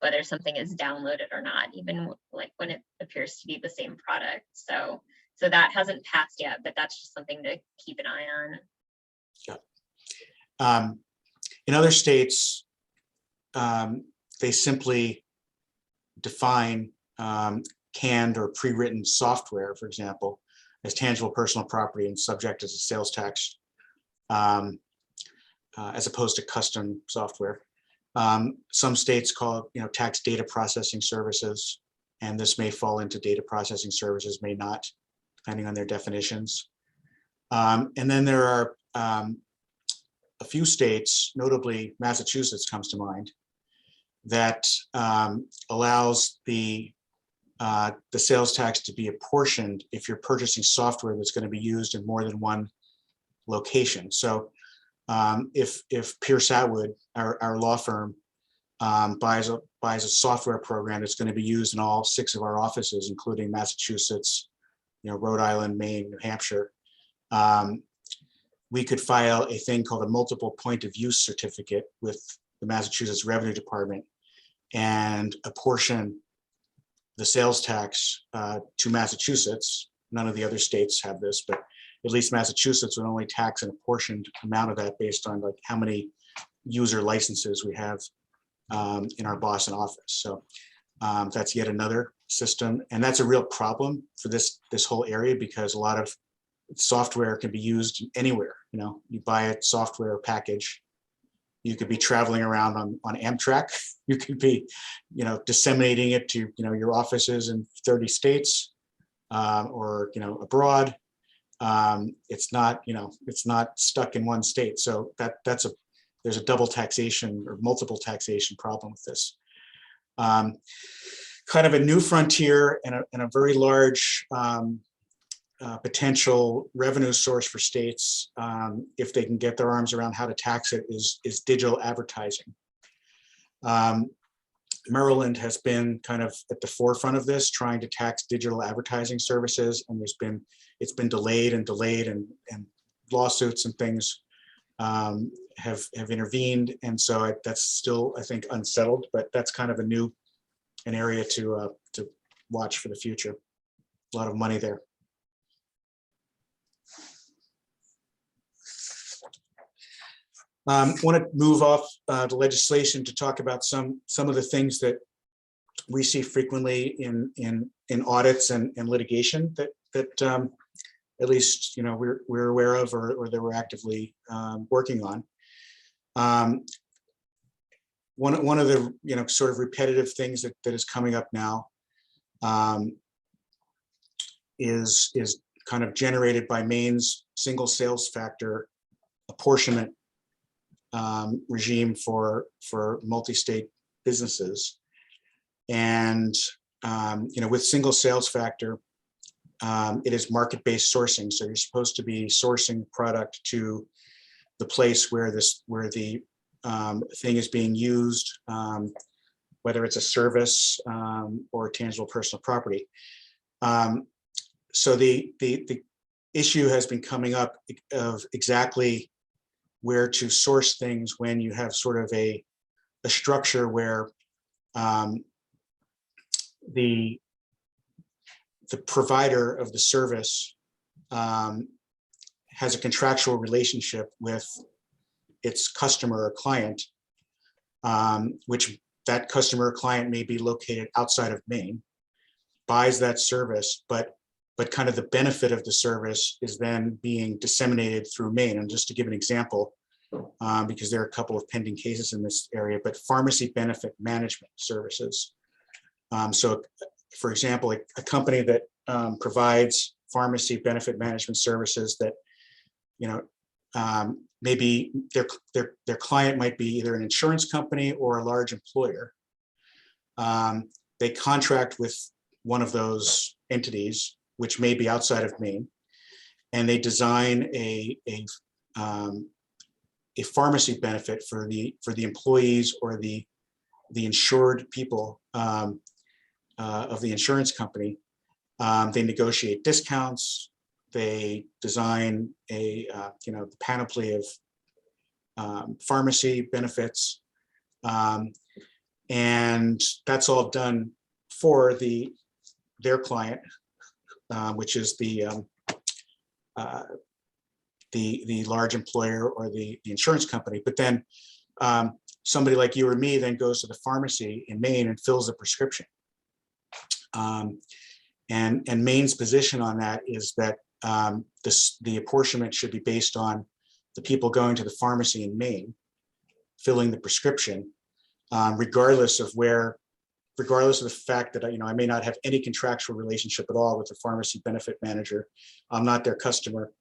whether something is downloaded or not, even like when it appears to be the same product. So that hasn't passed yet, but that's just something to keep an eye on. Yeah. In other states, they simply define canned or pre-written software, for example, as tangible personal property and subject as a sales tax, as opposed to custom software. Some states call it, tax data processing services, and this may fall into data processing services, may not, depending on their definitions. And then there are a few states, notably Massachusetts comes to mind, that allows the the sales tax to be apportioned if you're purchasing software that's going to be used in more than one location. So if Pierce Atwood, our law firm, buys a software program that's going to be used in all 6 of our offices, including Massachusetts, Rhode Island, Maine, New Hampshire, we could file a thing called a multiple point of use certificate with the Massachusetts Revenue Department and apportion the sales tax to Massachusetts. None of the other states have this, but at least Massachusetts would only tax an apportioned amount of that based on like how many user licenses we have in our Boston office. So that's yet another system, and that's a real problem for this whole area, because a lot of software can be used anywhere. You buy a software package, you could be traveling around on Amtrak, you could be disseminating it to your offices in 30 states or abroad. It's not stuck in one state. So there's a double taxation or multiple taxation problem with this. Kind of a new frontier and a very large potential revenue source for states, if they can get their arms around how to tax it, is digital advertising. Maryland has been kind of at the forefront of this, trying to tax digital advertising services, and it's been delayed, and lawsuits and things have intervened, and so that's still, I think, unsettled. But that's kind of an area to watch for the future. A lot of money there. Want to move off the legislation to talk about some of the things that we see frequently in audits and litigation that at least we're aware of, or that we're actively working on. One of the sort of repetitive things that is coming up now is kind of generated by Maine's single sales factor apportionment regime for multi-state businesses. And with single sales factor, it is market-based sourcing. So you're supposed to be sourcing product to the place where the thing is being used, whether it's a service or tangible personal property. So the issue has been coming up of exactly where to source things when you have sort of a structure where the provider of the service has a contractual relationship with its customer or client, which that customer or client may be located outside of Maine, buys that service, but kind of the benefit of the service is then being disseminated through Maine. And just to give an example, because there are a couple of pending cases in this area, but pharmacy benefit management services. So for example, a company that provides pharmacy benefit management services that, maybe their client might be either an insurance company or a large employer. They contract with one of those entities, which may be outside of Maine, and they design a pharmacy benefit for the employees or the insured people of the insurance company. They negotiate discounts. They design the panoply of pharmacy benefits, and that's all done for their client, which is the large employer or the insurance company. But then somebody like you or me then goes to the pharmacy in Maine and fills the prescription. And Maine's position on that is that the apportionment should be based on the people going to the pharmacy in Maine, filling the prescription, regardless of the fact that I may not have any contractual relationship at all with the pharmacy benefit manager. I'm not their customer,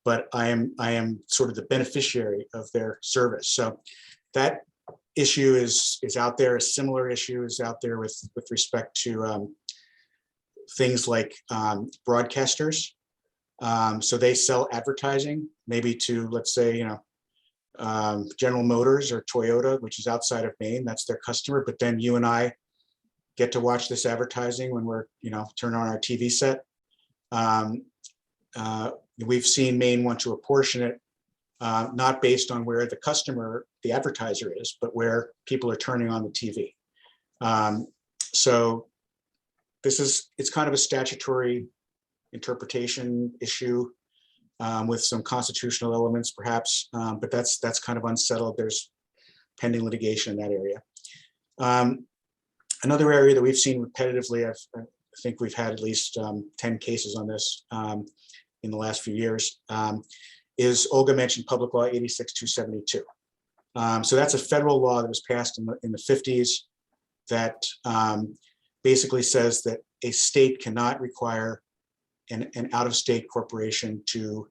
but I am sort of the beneficiary of their service. So that issue is out there. A similar issue is out there with respect to things like broadcasters. So they sell advertising, maybe to, let's say, General Motors or Toyota, which is outside of Maine, that's their customer. But then you and I get to watch this advertising when we're, turn on our TV set. We've seen Maine want to apportion it, not based on where the customer, the advertiser is, but where people are turning on the TV. So it's kind of a statutory interpretation issue with some constitutional elements perhaps, but that's kind of unsettled. There's pending litigation in that area. Another area that we've seen repetitively, I think we've had at least 10 cases on this in the last few years, is Olga mentioned Public Law 86-272. So that's a federal law that was passed in the 50s that basically says that a state cannot require an out-of-state corporation to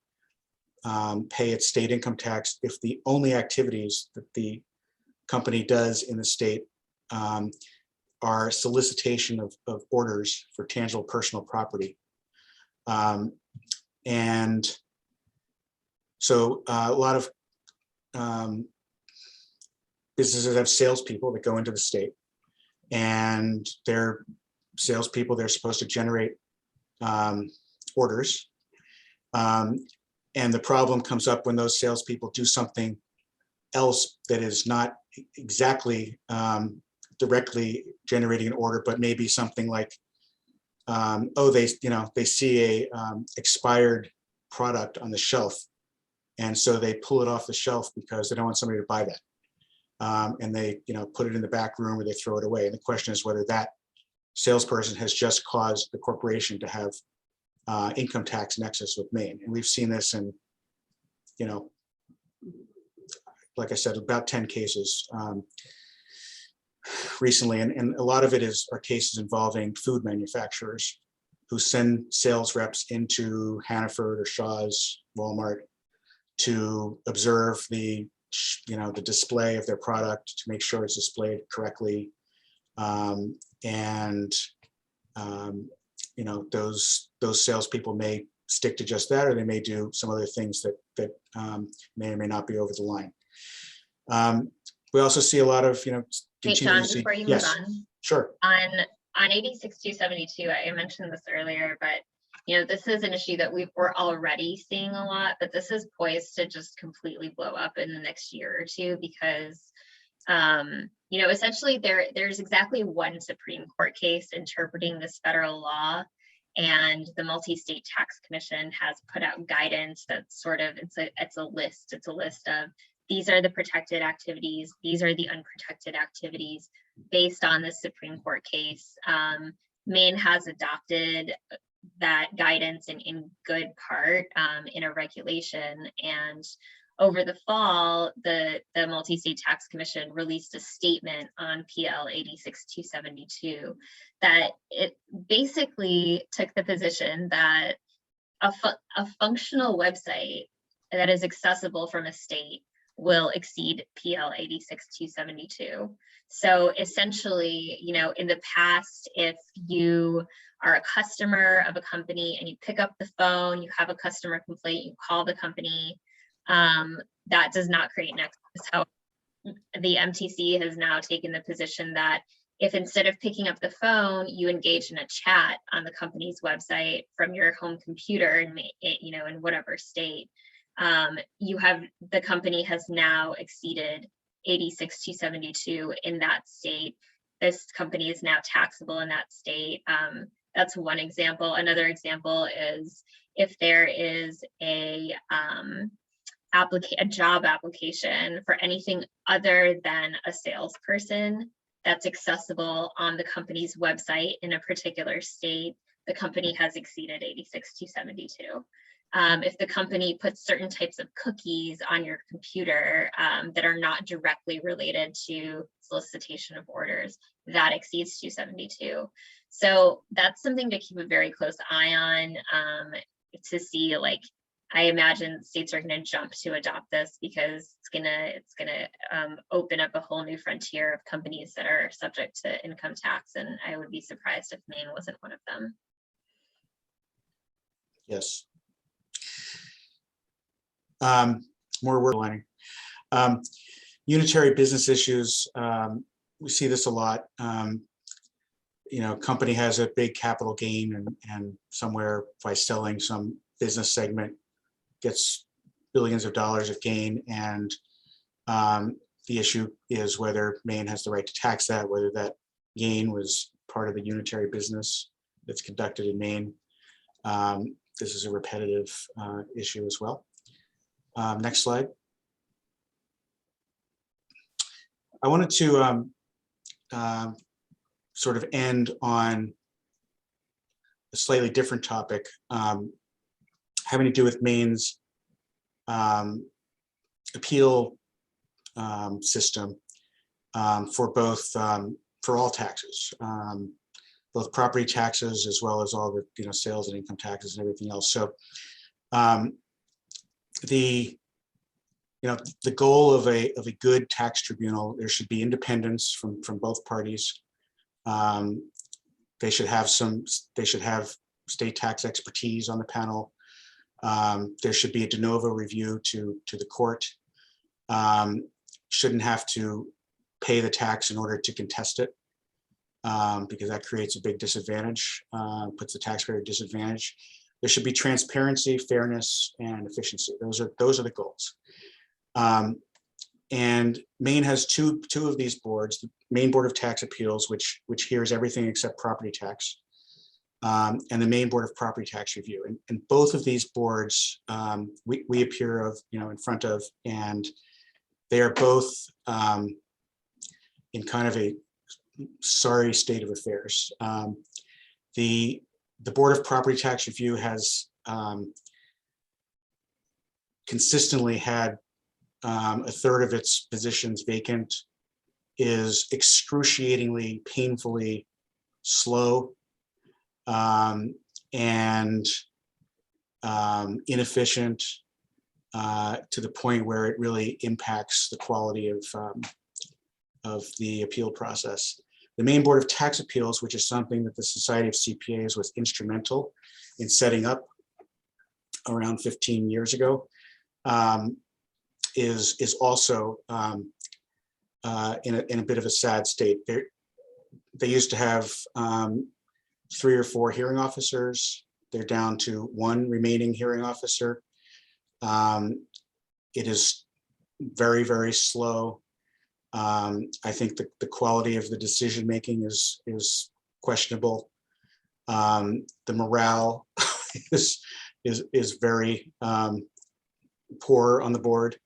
pay its state income tax if the only activities that the company does in the state are solicitation of orders for tangible personal property. And so a lot of businesses have salespeople that go into the state, and they're salespeople, they're supposed to generate orders. And the problem comes up when those salespeople do something else that is not exactly directly generating an order, but maybe something like, they see a expired product on the shelf, and so they pull it off the shelf because they don't want somebody to buy that, and they put it in the back room or they throw it away. And the question is whether that salesperson has just caused the corporation to have income tax nexus with Maine. And we've seen this in, like I said, about 10 cases recently. And a lot of it are cases involving food manufacturers who send sales reps into Hannaford or Shaw's, Walmart, to observe the display of their product, to make sure it's displayed correctly. Those salespeople may stick to just that, or they may do some other things that may or may not be over the line. We also see a lot of, Hey, John, before you move yes, on, sure. on 86-272, I mentioned this earlier, but this is an issue that we're already seeing a lot, but this is poised to just completely blow up in the next year or two because essentially there's exactly one Supreme Court case interpreting this federal law, and the Multi-State Tax Commission has put out guidance that's sort of, it's a list of these are the protected activities, these are the unprotected activities based on the Supreme Court case. Maine has adopted that guidance in good part in a regulation, and over the fall, the Multi-State Tax Commission released a statement on PL 86-272 that it basically took the position that a functional website that is accessible from a state will exceed PL 86-272. So essentially, in the past, if you are a customer of a company and you pick up the phone, you have a customer complaint, you call the company, that does not create nexus. How the MTC has now taken the position that if instead of picking up the phone, you engage in a chat on the company's website from your home computer in whatever state, the company has now exceeded 86-272 in that state. This company is now taxable in that state. That's one example. Another example is if there is a job application for anything other than a salesperson that's accessible on the company's website in a particular state, the company has exceeded 86-272. If the company puts certain types of cookies on your computer that are not directly related to solicitation of orders, that exceeds 272. So that's something to keep a very close eye on to see, I imagine states are going to jump to adopt this because it's gonna open up a whole new frontier of companies that are subject to income tax, and I would be surprised if Maine wasn't one of them. Yes. More word lining. Unitary business issues, we see this a lot. Company has a big capital gain and somewhere by selling some business segment gets billions of dollars of gain, and the issue is whether Maine has the right to tax that, whether that gain was part of the unitary business that's conducted in Maine. This is a repetitive issue as well. Next slide. I wanted to sort of end on a slightly different topic having to do with Maine's appeal system for both for all taxes, both property taxes as well as all the sales and income taxes and everything else. So the goal of a good tax tribunal, there should be independence from both parties. They should have state tax expertise on the panel. There should be a de novo review to the court. Shouldn't have to pay the tax in order to contest it, because that creates a big disadvantage, puts the taxpayer at disadvantage. There should be transparency, fairness, and efficiency. Those are the goals. And Maine has two of these boards: the Maine Board of Tax Appeals, which hears everything except property tax, and the Maine Board of Property Tax Review. And both of these boards we appear in front of, and they are both in kind of a sorry state of affairs. The Board of Property Tax Review has consistently had a third of its positions vacant, is excruciatingly, painfully slow, and inefficient to the point where it really impacts the quality of the appeal process. The Maine Board of Tax Appeals, which is something that the Society of CPAs was instrumental in setting up around 15 years ago, is also in a bit of a sad state. They used to have 3 or 4 hearing officers. They're down to 1 remaining hearing officer. It is very, very slow. I think the quality of the decision making is questionable. The morale is very poor on the board.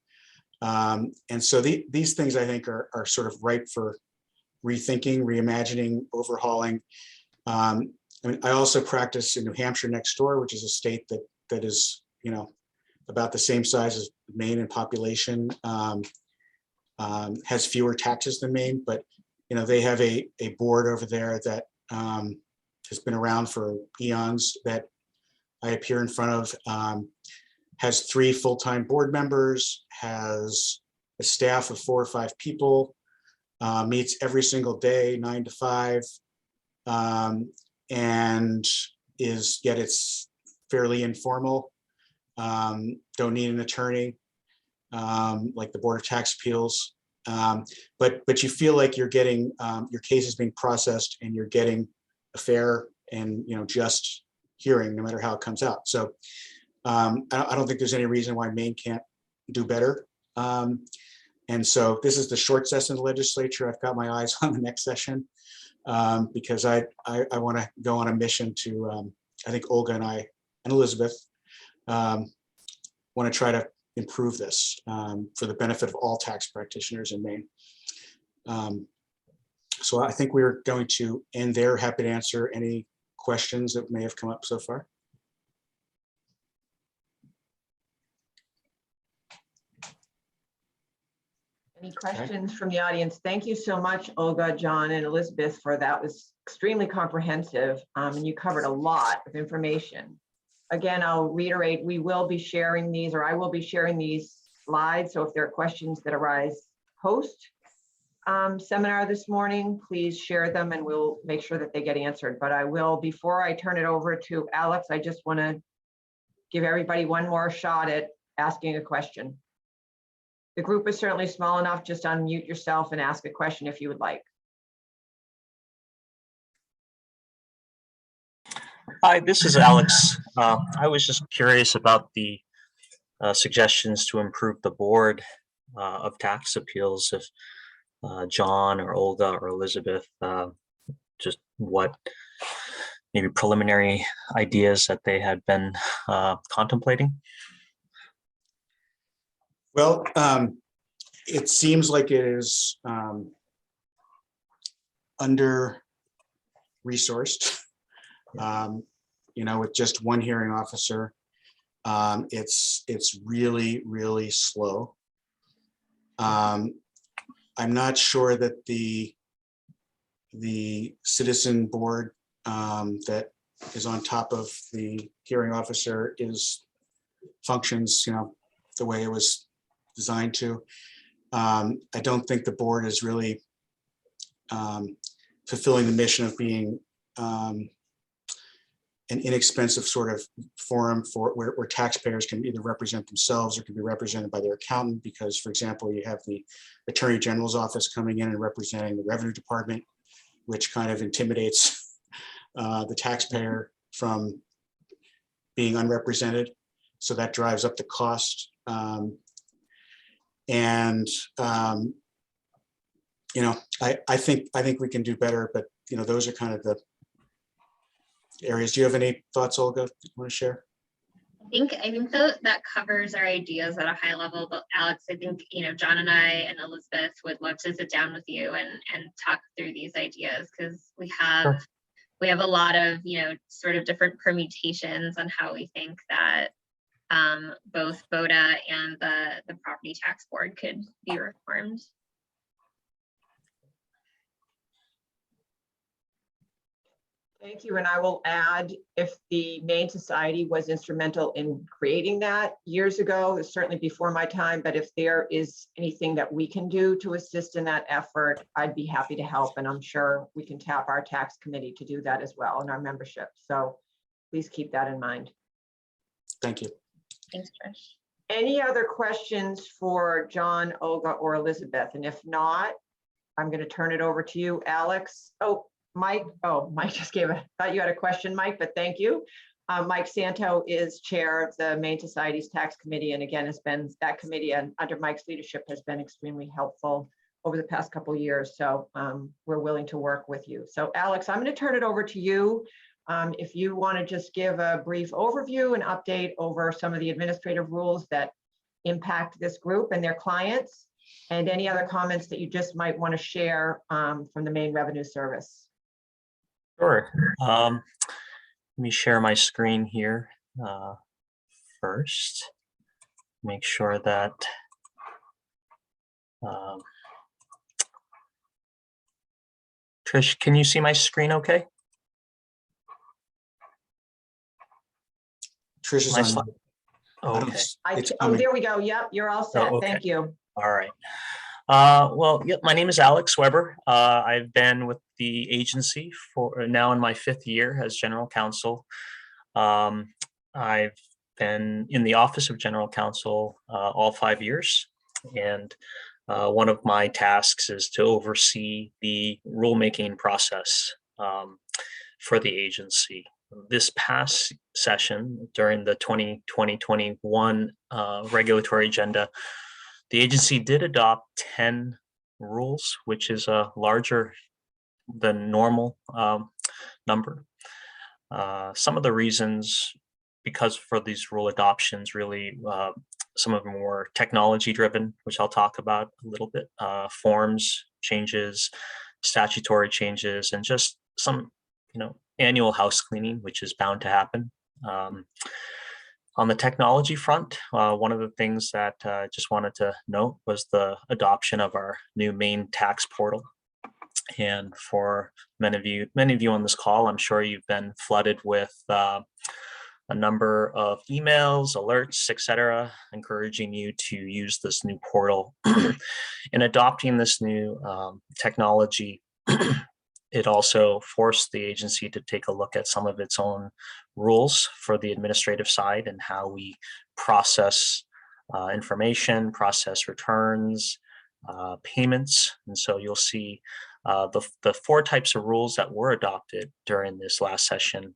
And so these things, I think, are sort of ripe for rethinking, reimagining, overhauling. I mean, I also practice in New Hampshire next door, which is a state that is, about the same size as Maine in population, has fewer taxes than Maine, but they have a board over there that has been around for eons, that I appear in front of, has 3 full-time board members, has a staff of 4 or 5 people, meets every single day, 9 to 5, and it's fairly informal. Don't need an attorney, like the Board of Tax Appeals, but you feel like you're getting your case is being processed and you're getting a fair and just hearing, no matter how it comes out. So I don't think there's any reason why Maine can't do better. And so this is the short session of the legislature. I've got my eyes on the next session, because I want to go on a mission to, I think Olga and I and Elizabeth want to try to improve this for the benefit of all tax practitioners in Maine. So I think we're going to end there. Happy to answer any questions that may have come up so far. Any questions from the audience? Thank you so much, Olga, John, and Elizabeth, for that. Was extremely comprehensive, and you covered a lot of information. Again, I'll reiterate, we will be sharing these, or I will be sharing these slides. So if there are questions that arise post seminar this morning, please share them and we'll make sure that they get answered. But I will, before I turn it over to Alex, I just want to give everybody one more shot at asking a question. The group is certainly small enough, just unmute yourself and ask a question if you would like. Hi, this is Alex. I was just curious about the suggestions to improve the board of tax appeals. If John or Olga or Elizabeth, just what maybe preliminary ideas that they had been contemplating. Well, it seems like it is under-resourced. With just one hearing officer, it's really, really slow. I'm not sure that the citizen board that is on top of the hearing officer functions, the way it was designed to. I don't think the board is really fulfilling the mission of being an inexpensive sort of forum for where taxpayers can either represent themselves or can be represented by their accountant. Because, for example, you have the Attorney General's office coming in and representing the Revenue Department, which kind of intimidates the taxpayer from being unrepresented. So that drives up the cost. I think we can do better, but those are kind of the areas. Do you have any thoughts, Olga, you want to share? I think that covers our ideas at a high level. But Alex, I think John and I and Elizabeth would love to sit down with you and talk through these ideas, because we have a lot of sort of different permutations on how we think that both BOTA and the property tax board could be reformed. Thank you. And I will add, if the Maine Society was instrumental in creating that years ago, certainly before my time, but if there is anything that we can do to assist in that effort, I'd be happy to help. And I'm sure we can tap our tax committee to do that as well in our membership. So please keep that in mind. Thank you. Thanks, Trish. Any other questions for John, Olga, or Elizabeth? And if not, I'm going to turn it over to you, Alex. Oh, Mike. Oh, Mike just thought you had a question, Mike, but thank you. Mike Santo is chair of the Maine Society's Tax Committee, and again, that committee and under Mike's leadership has been extremely helpful over the past couple of years. So we're willing to work with you. So Alex, I'm going to turn it over to you. If you want to just give a brief overview and update over some of the administrative rules that impact this group and their clients, and any other comments that you just might want to share from the Maine Revenue Service. Sure. Let me share my screen here first. Make sure that Trish, can you see my screen okay? Trish is on. Okay. Oh, there we go. Yep, you're all set. Oh, okay. Thank you. All right. Well, yep, my name is Alex Weber. I've been with the agency for now in my 5th year as general counsel. I've been in the office of general counsel all 5 years. And one of my tasks is to oversee the rulemaking process for the agency. This past session during the 2020-21 regulatory agenda, the agency did adopt 10 rules, which is a larger than normal number. Some of the reasons, because for these rule adoptions, really, some of them were technology driven, which I'll talk about a little bit, forms changes, statutory changes, and just some, annual house cleaning, which is bound to happen. On the technology front, one of the things that I just wanted to note was the adoption of our new Maine tax portal. And for many of you on this call, I'm sure you've been flooded with a number of emails, alerts, etc., encouraging you to use this new portal. In adopting this new technology, It also forced the agency to take a look at some of its own rules for the administrative side and how we process information, process returns, payments. And so you'll see the 4 types of rules that were adopted during this last session.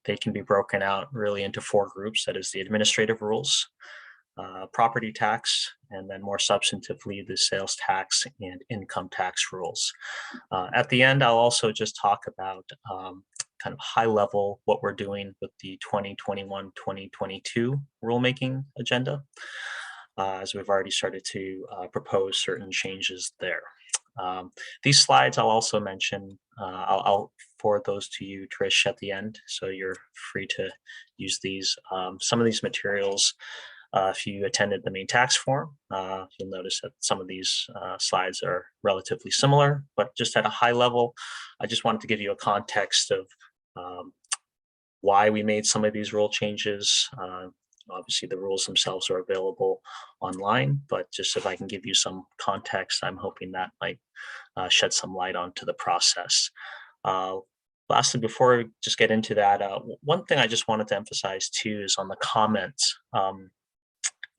They can be broken out really into 4 groups. That is the administrative rules, property tax, and then more substantively, the sales tax and income tax rules. At the end, I'll also just talk about kind of high level what we're doing with the 2021-2022 rulemaking agenda, as we've already started to propose certain changes there. These slides I'll also mention, I'll forward those to you, Trish, at the end, so you're free to use these. Some of these materials, if you attended the main tax forum, you'll notice that some of these slides are relatively similar, but just at a high level, I just wanted to give you a context of why we made some of these rule changes. Obviously, the rules themselves are available online, but just if I can give you some context, I'm hoping that might shed some light onto the process. Lastly, before we just get into that, one thing I just wanted to emphasize too is on the comments.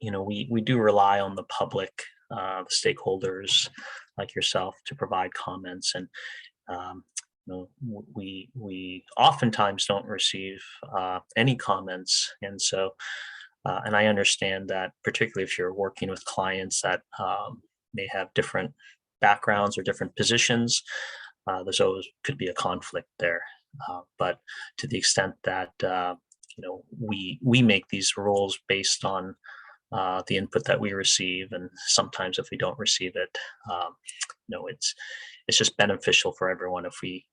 We do rely on the public, the stakeholders like yourself to provide comments, and we oftentimes don't receive any comments, and so and I understand that, particularly if you're working with clients that may have different backgrounds or different positions, there's always could be a conflict there. But to the extent that we make these rules based on the input that we receive, and sometimes if we don't receive it, it's just beneficial for everyone if we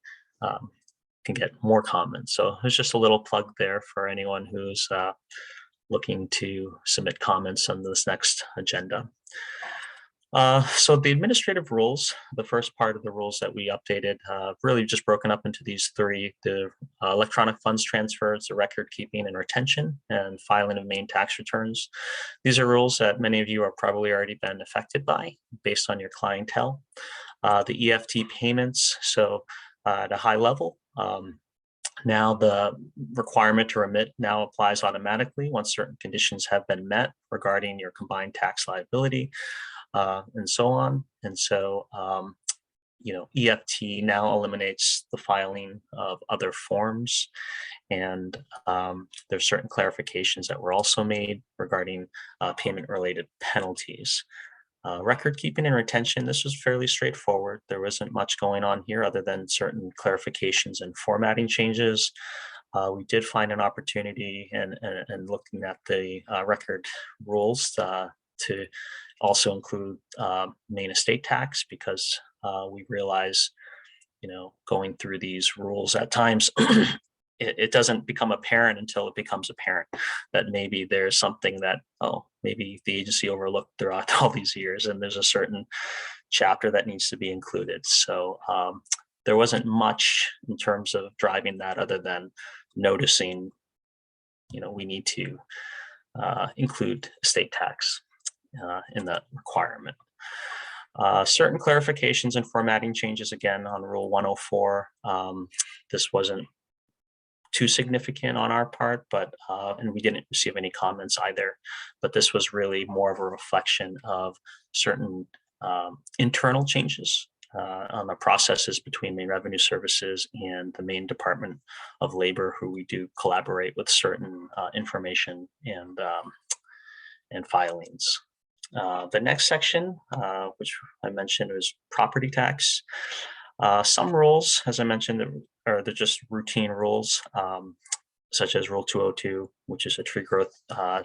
can get more comments. So there's just a little plug there for anyone who's looking to submit comments on this next agenda. So the administrative rules, the first part of the rules that we updated, really just broken up into these 3: the electronic funds transfers, the record keeping and retention, and filing of main tax returns. These are rules that many of you are probably already been affected by based on your clientele. The EFT payments, so at a high level, now the requirement to remit now applies automatically once certain conditions have been met regarding your combined tax liability, and so on. And so, EFT now eliminates the filing of other forms, and there's certain clarifications that were also made regarding payment-related penalties. Record keeping and retention, this was fairly straightforward. There wasn't much going on here other than certain clarifications and formatting changes. We did find an opportunity and looking at the record rules to also include main estate tax, because we realize, going through these rules at times, it doesn't become apparent until it becomes apparent that maybe there's something that, maybe the agency overlooked throughout all these years, and there's a certain chapter that needs to be included. So there wasn't much in terms of driving that other than noticing, we need to include estate tax in that requirement. Certain clarifications and formatting changes again on Rule 104. This wasn't too significant on our part, but and we didn't receive any comments either. But this was really more of a reflection of certain internal changes on the processes between Maine Revenue Services and the Maine Department of Labor, who we do collaborate with certain information and filings. The next section, which I mentioned, was property tax. Some rules, as I mentioned, they're just routine rules, such as Rule 202, which is a tree growth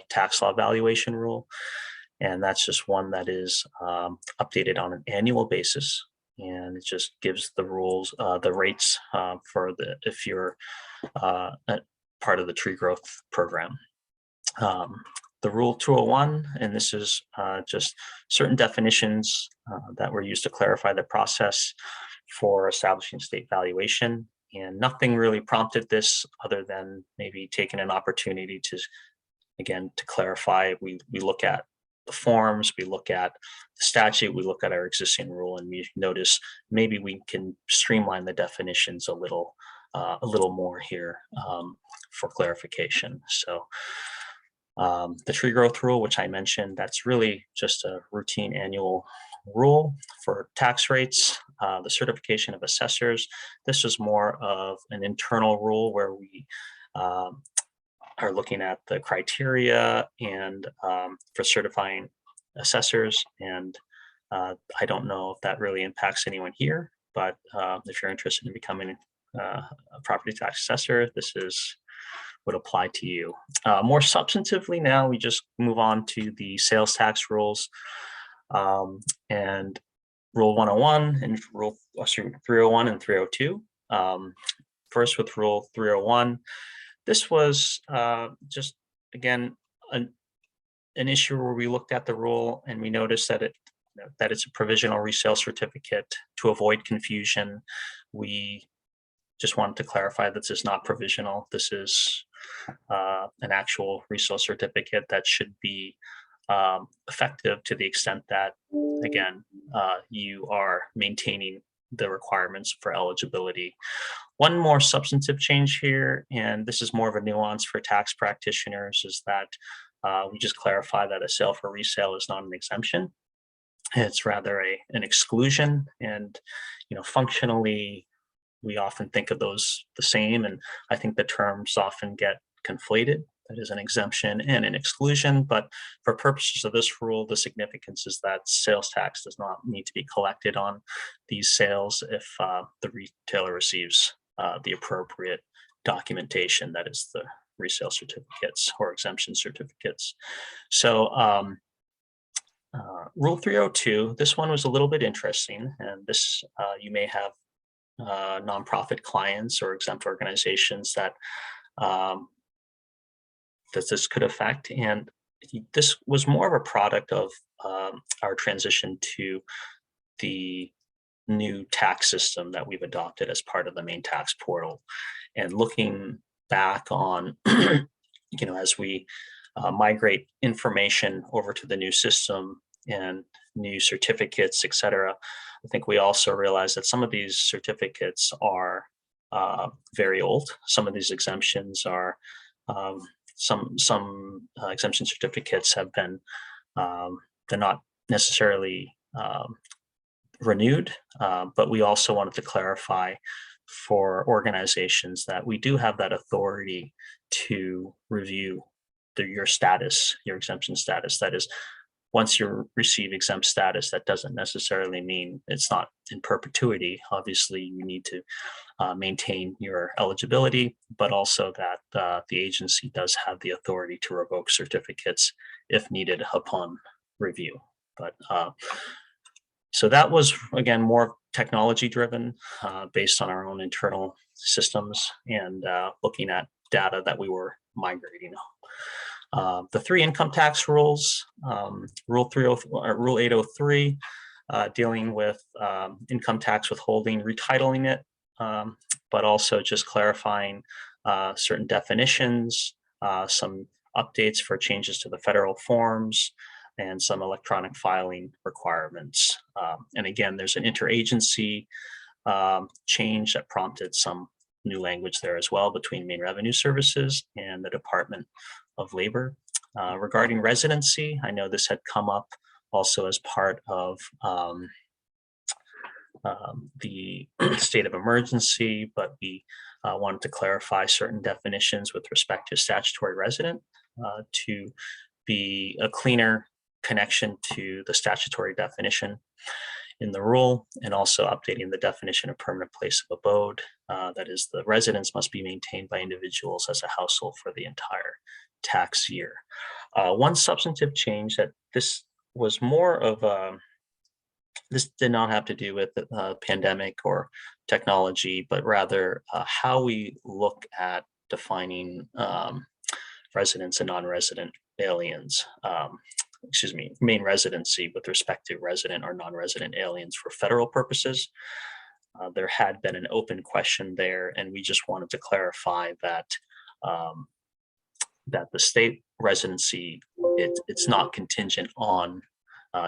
tax law valuation rule. And that's just one that is updated on an annual basis. And it just gives the rules, the rates for if you're part of the tree growth program. The Rule 201, and this is just certain definitions that were used to clarify the process for establishing state valuation, and nothing really prompted this other than maybe taking an opportunity to, again, to clarify. We look at the forms, we look at the statute, we look at our existing rule, and we notice maybe we can streamline the definitions a little more here for clarification. So the tree growth rule, which I mentioned, that's really just a routine annual rule for tax rates. The certification of assessors, this was more of an internal rule where we are looking at the criteria and for certifying assessors. And I don't know if that really impacts anyone here, but if you're interested in becoming a property tax assessor, this would apply to you. More substantively now, we just move on to the sales tax rules and Rule 101 and Rule 301 and 302. First with Rule 301, this was just, again, an issue where we looked at the rule and we noticed that it's a provisional resale certificate. To avoid confusion, we just wanted to clarify that this is not provisional. This is an actual resale certificate that should be effective to the extent that, again, you are maintaining the requirements for eligibility. One more substantive change here, and this is more of a nuance for tax practitioners, is that we just clarify that a sale for resale is not an exemption. It's rather an exclusion, and functionally, we often think of those the same, and I think the terms often get conflated. That is an exemption and an exclusion, but for purposes of this rule, the significance is that sales tax does not need to be collected on these sales if the retailer receives the appropriate documentation, that is the resale certificates or exemption certificates. So Rule 302, this one was a little bit interesting, and this you may have nonprofit clients or exempt organizations that this could affect. And this was more of a product of our transition to the new tax system that we've adopted as part of the main tax portal. And looking back on, as we migrate information over to the new system and new certificates, et cetera, I think we also realized that some of these certificates are very old. Some of these exemptions are some exemption certificates have been they're not necessarily renewed, but we also wanted to clarify for organizations that we do have that authority to review your status, your exemption status. That is, once you receive exempt status, that doesn't necessarily mean it's not in perpetuity. Obviously, you need to maintain your eligibility, but also that the agency does have the authority to revoke certificates if needed upon review. But so that was, again, more technology driven based on our own internal systems and looking at data that we were migrating. The three income tax rules, Rule 803, dealing with income tax withholding, retitling it, but also just clarifying certain definitions, some updates for changes to the federal forms, and some electronic filing requirements. And again, there's an interagency change that prompted some new language there as well between Maine Revenue Services and the Department of Labor. Regarding residency, I know this had come up also as part of the state of emergency, but we wanted to clarify certain definitions with respect to statutory resident to be a cleaner connection to the statutory definition in the rule, and also updating the definition of permanent place of abode. That is, the residence must be maintained by individuals as a household for the entire tax year. One substantive change that this was more of this did not have to do with the pandemic or technology, but rather how we look at defining residents and non-resident aliens. Main residency with respect to resident or non-resident aliens for federal purposes. There had been an open question there, and we just wanted to clarify that that the state residency, it's not contingent on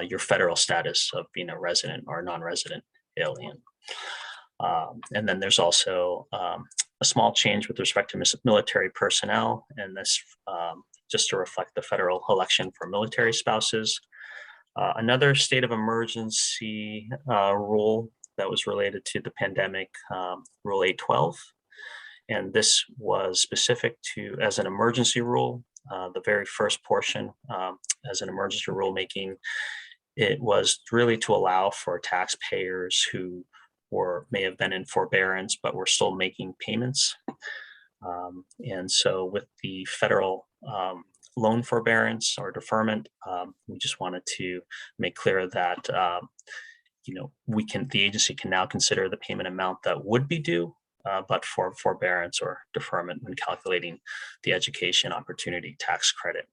your federal status of being a resident or non-resident alien. And then there's also a small change with respect to military personnel, and this just to reflect the federal election for military spouses. Another state of emergency rule that was related to the pandemic, Rule 812. And this was specific to, as an emergency rule, the very first portion as an emergency rulemaking, it was really to allow for taxpayers who may have been in forbearance, but were still making payments. And so with the federal loan forbearance or deferment, we just wanted to make clear that the agency can now consider the payment amount that would be due, but for forbearance or deferment when calculating the education opportunity tax credit.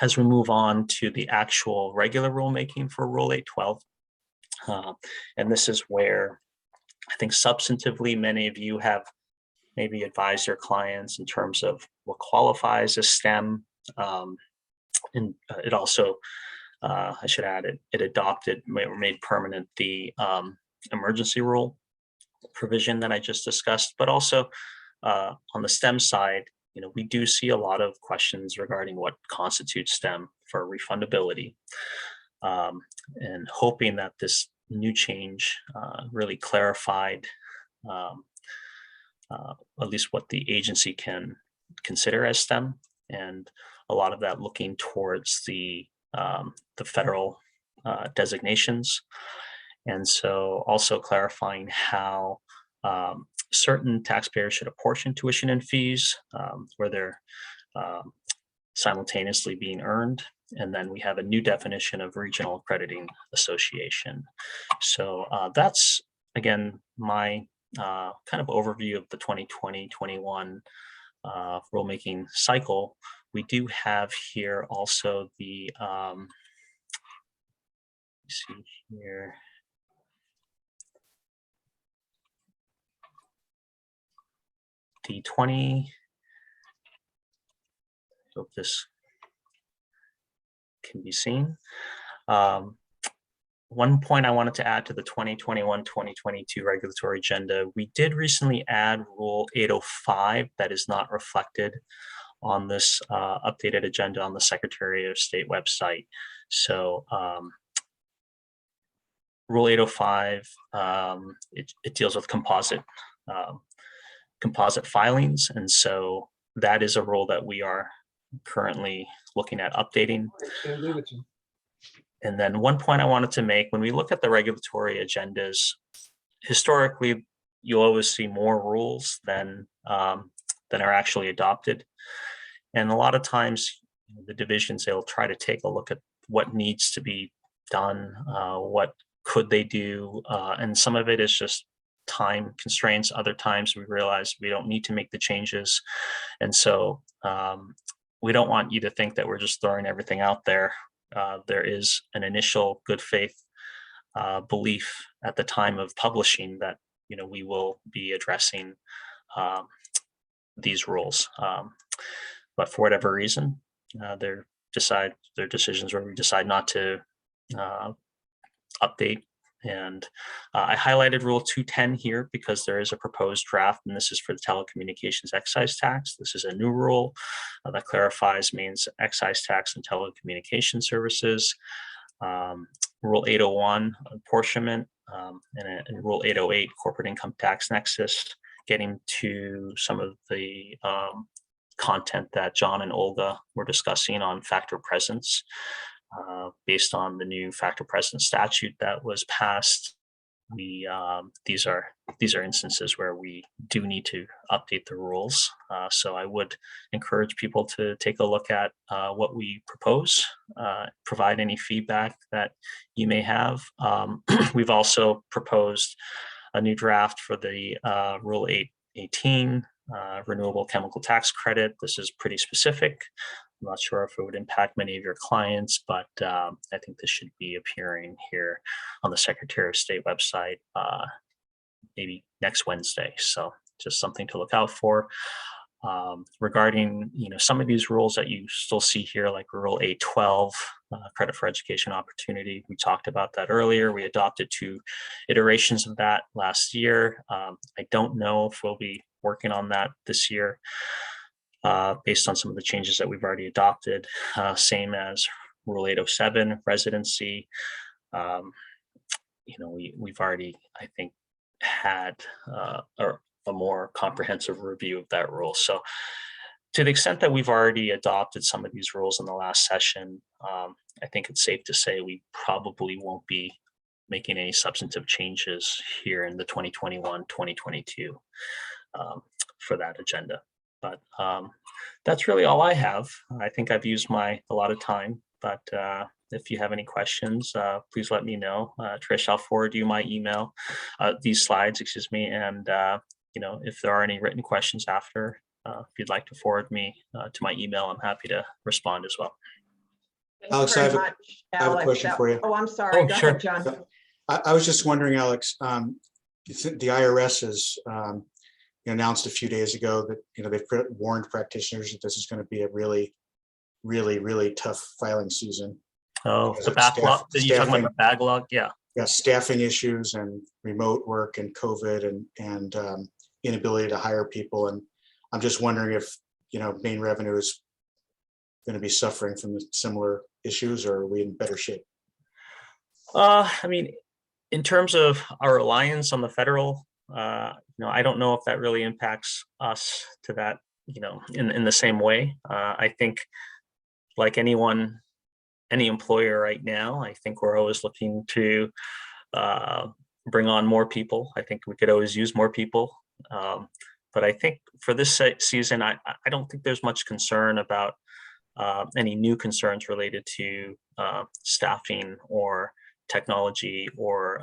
As we move on to the actual regular rulemaking for Rule 812, and this is where I think substantively many of you have maybe advised your clients in terms of what qualifies as STEM. And it also, I should add, it adopted or made permanent the emergency rule provision that I just discussed, but also on the STEM side, we do see a lot of questions regarding what constitutes STEM for refundability, and hoping that this new change really clarified at least what the agency can consider as STEM, and a lot of that looking towards the federal designations. And so also clarifying how certain taxpayers should apportion tuition and fees where they're simultaneously being earned. And then we have a new definition of regional accrediting association. So that's, again, my kind of overview of the 2020-21 rulemaking cycle. We do have here also the, let's see here. The 20, hope this can be seen. One point I wanted to add to the 2021-2022 regulatory agenda, we did recently add Rule 805 that is not reflected on this updated agenda on the Secretary of State website. So Rule 805, it deals with composite filings. And so that is a rule that we are currently looking at updating. And then one point I wanted to make, when we look at the regulatory agendas, historically, you'll always see more rules than are actually adopted. And a lot of times the divisions, they'll try to take a look at what needs to be done, what could they do, and some of it is just time constraints. Other times we realize we don't need to make the changes. And so we don't want you to think that we're just throwing everything out there. There is an initial good faith belief at the time of publishing that we will be addressing these rules. But for whatever reason, there are decisions where we decide not to update. And I highlighted Rule 210 here because there is a proposed draft, and this is for the telecommunications excise tax. This is a new rule that clarifies means excise tax and telecommunication services. Rule 801, apportionment, and Rule 808, corporate income tax nexus, getting to some of the content that John and Olga were discussing on factor presence. Based on the new factor presence statute that was passed, these are instances where we do need to update the rules. So I would encourage people to take a look at what we propose, provide any feedback that you may have. We've also proposed a new draft for the Rule 818 renewable chemical tax credit. This is pretty specific. I'm not sure if it would impact many of your clients, but I think this should be appearing here on the Secretary of State website maybe next Wednesday. So just something to look out for. regarding, some of these rules that you still see here, like Rule 812, credit for education opportunity. We talked about that earlier. We adopted 2 iterations of that last year. I don't know if we'll be working on that this year based on some of the changes that we've already adopted. Same as Rule 807, residency. We've already, I think, had a more comprehensive review of that rule. So to the extent that we've already adopted some of these rules in the last session, I think it's safe to say we probably won't be making any substantive changes here in the 2021-2022 for that agenda. But that's really all I have. I think I've used a lot of time, but if you have any questions, please let me know. Trish, I'll forward you my email, these slides, excuse me, and if there are any written questions after, if you'd like to forward me to my email, I'm happy to respond as well. Thanks Alex, very I have much, I have a Alex. question for you. Oh, I'm sorry. Oh, Go sure. ahead, John. I was just wondering, Alex, the IRS has announced a few days ago that they've warned practitioners that this is going to be a really, really, really tough filing season. Oh, Because the of backlog, you're talking about the backlog? Yeah. Yeah, staffing issues and remote work and COVID and inability to hire people. And I'm just wondering if, Maine revenue is going to be suffering from similar issues, or are we in better shape? I mean, in terms of our reliance on the federal, I don't know if that really impacts us to that, in the same way. I think like anyone, any employer right now, I think we're always looking to bring on more people. I think we could always use more people. But I think for this season, I don't think there's much concern about any new concerns related to staffing or technology or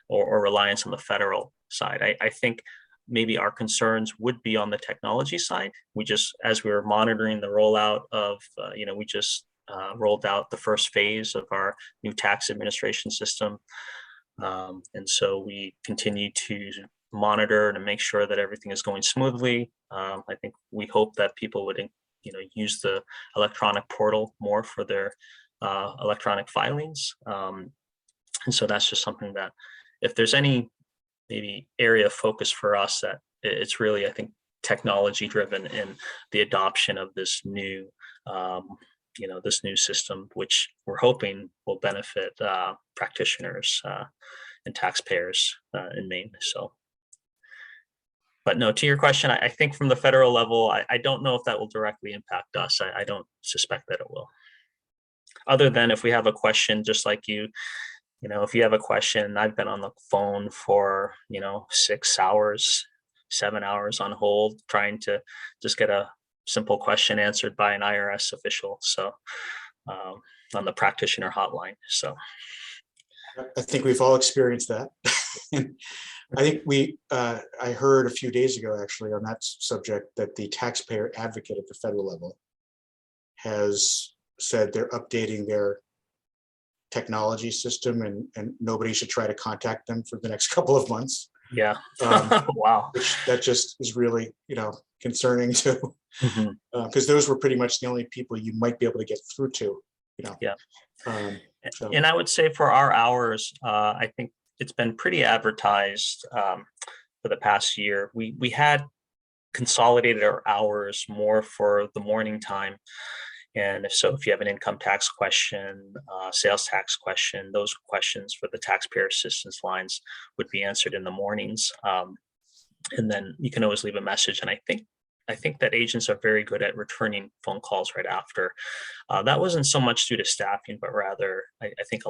or reliance on the federal side. I think maybe our concerns would be on the technology side. As we were monitoring the rollout of, we just rolled out the first phase of our new tax administration system. And so we continue to monitor and make sure that everything is going smoothly. I think we hope that people would, use the electronic portal more for their electronic filings. And so that's just something that if there's any maybe area of focus for us, that it's really, I think, technology driven in the adoption of this new, this new system, which we're hoping will benefit practitioners and taxpayers in Maine. So, but no, to your question, I think from the federal level, I don't know if that will directly impact us. I don't suspect that it will. Other than if we have a question, just like you, if you have a question, I've been on the phone for, 6 hours, 7 hours on hold, trying to just get a simple question answered by an IRS official. So on the practitioner hotline. So I think we've all experienced that. I think I heard a few days ago, actually, on that subject, that the taxpayer advocate at the federal level has said they're updating their technology system and nobody should try to contact them for the next couple of months. Yeah. Wow. That just is really, concerning too, because those were pretty much the only people you might be able to get through to, Yeah. So. And I would say for our hours, I think it's been pretty advertised for the past year. We had consolidated our hours more for the morning time. And if you have an income tax question, sales tax question, those questions for the taxpayer assistance lines would be answered in the mornings. And then you can always leave a message. And I think that agents are very good at returning phone calls right after. That wasn't so much due to staffing, but rather I think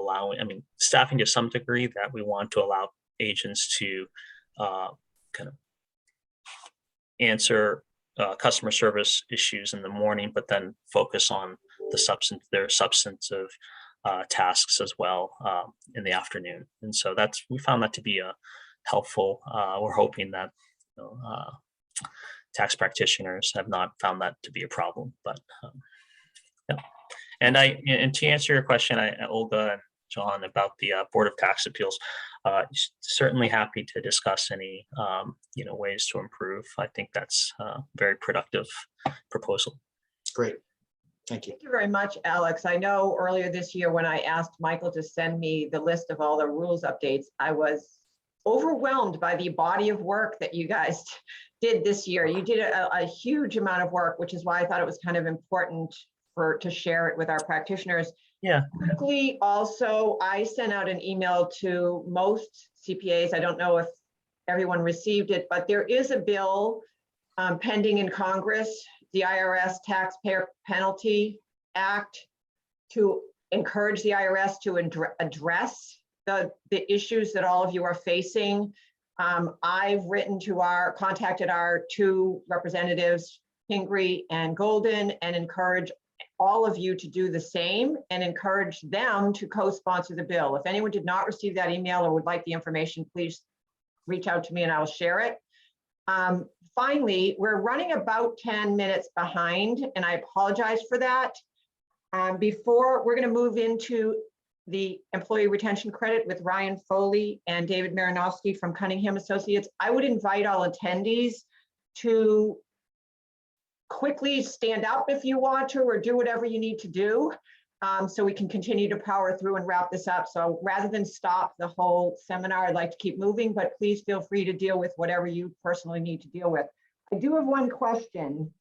staffing to some degree, that we want to allow agents to kind of answer customer service issues in the morning, but then focus on their substantive tasks as well in the afternoon. And so we found that to be helpful. We're hoping that tax practitioners have not found that to be a problem, but yeah. And to answer your question, Olga and John, about the Board of Tax Appeals, certainly happy to discuss any ways to improve. I think that's a very productive proposal. Great. Thank you. Thank you very much, Alex. I know earlier this year when I asked Michael to send me the list of all the rules updates, I was overwhelmed by the body of work that you guys did this year. You did a huge amount of work, which is why I thought it was kind of important to share it with our practitioners. Yeah. Quickly, also, I sent out an email to most CPAs. I don't know if everyone received it, but there is a bill pending in Congress, the IRS Taxpayer Penalty Act, to encourage the IRS to address the issues that all of you are facing. I've contacted our two representatives, Pingree and Golden, and encourage all of you to do the same and encourage them to co-sponsor the bill. If anyone did not receive that email or would like the information, please reach out to me and I'll share it. Finally, we're running about 10 minutes behind, and I apologize for that. We're going to move into the employee retention credit with Ryan Foley and David Marinofsky from Cunningham Associates. I would invite all attendees to quickly stand up if you want to, or do whatever you need to do, so we can continue to power through and wrap this up. So rather than stop the whole seminar, I'd like to keep moving, but please feel free to deal with whatever you personally need to deal with. I do have one question.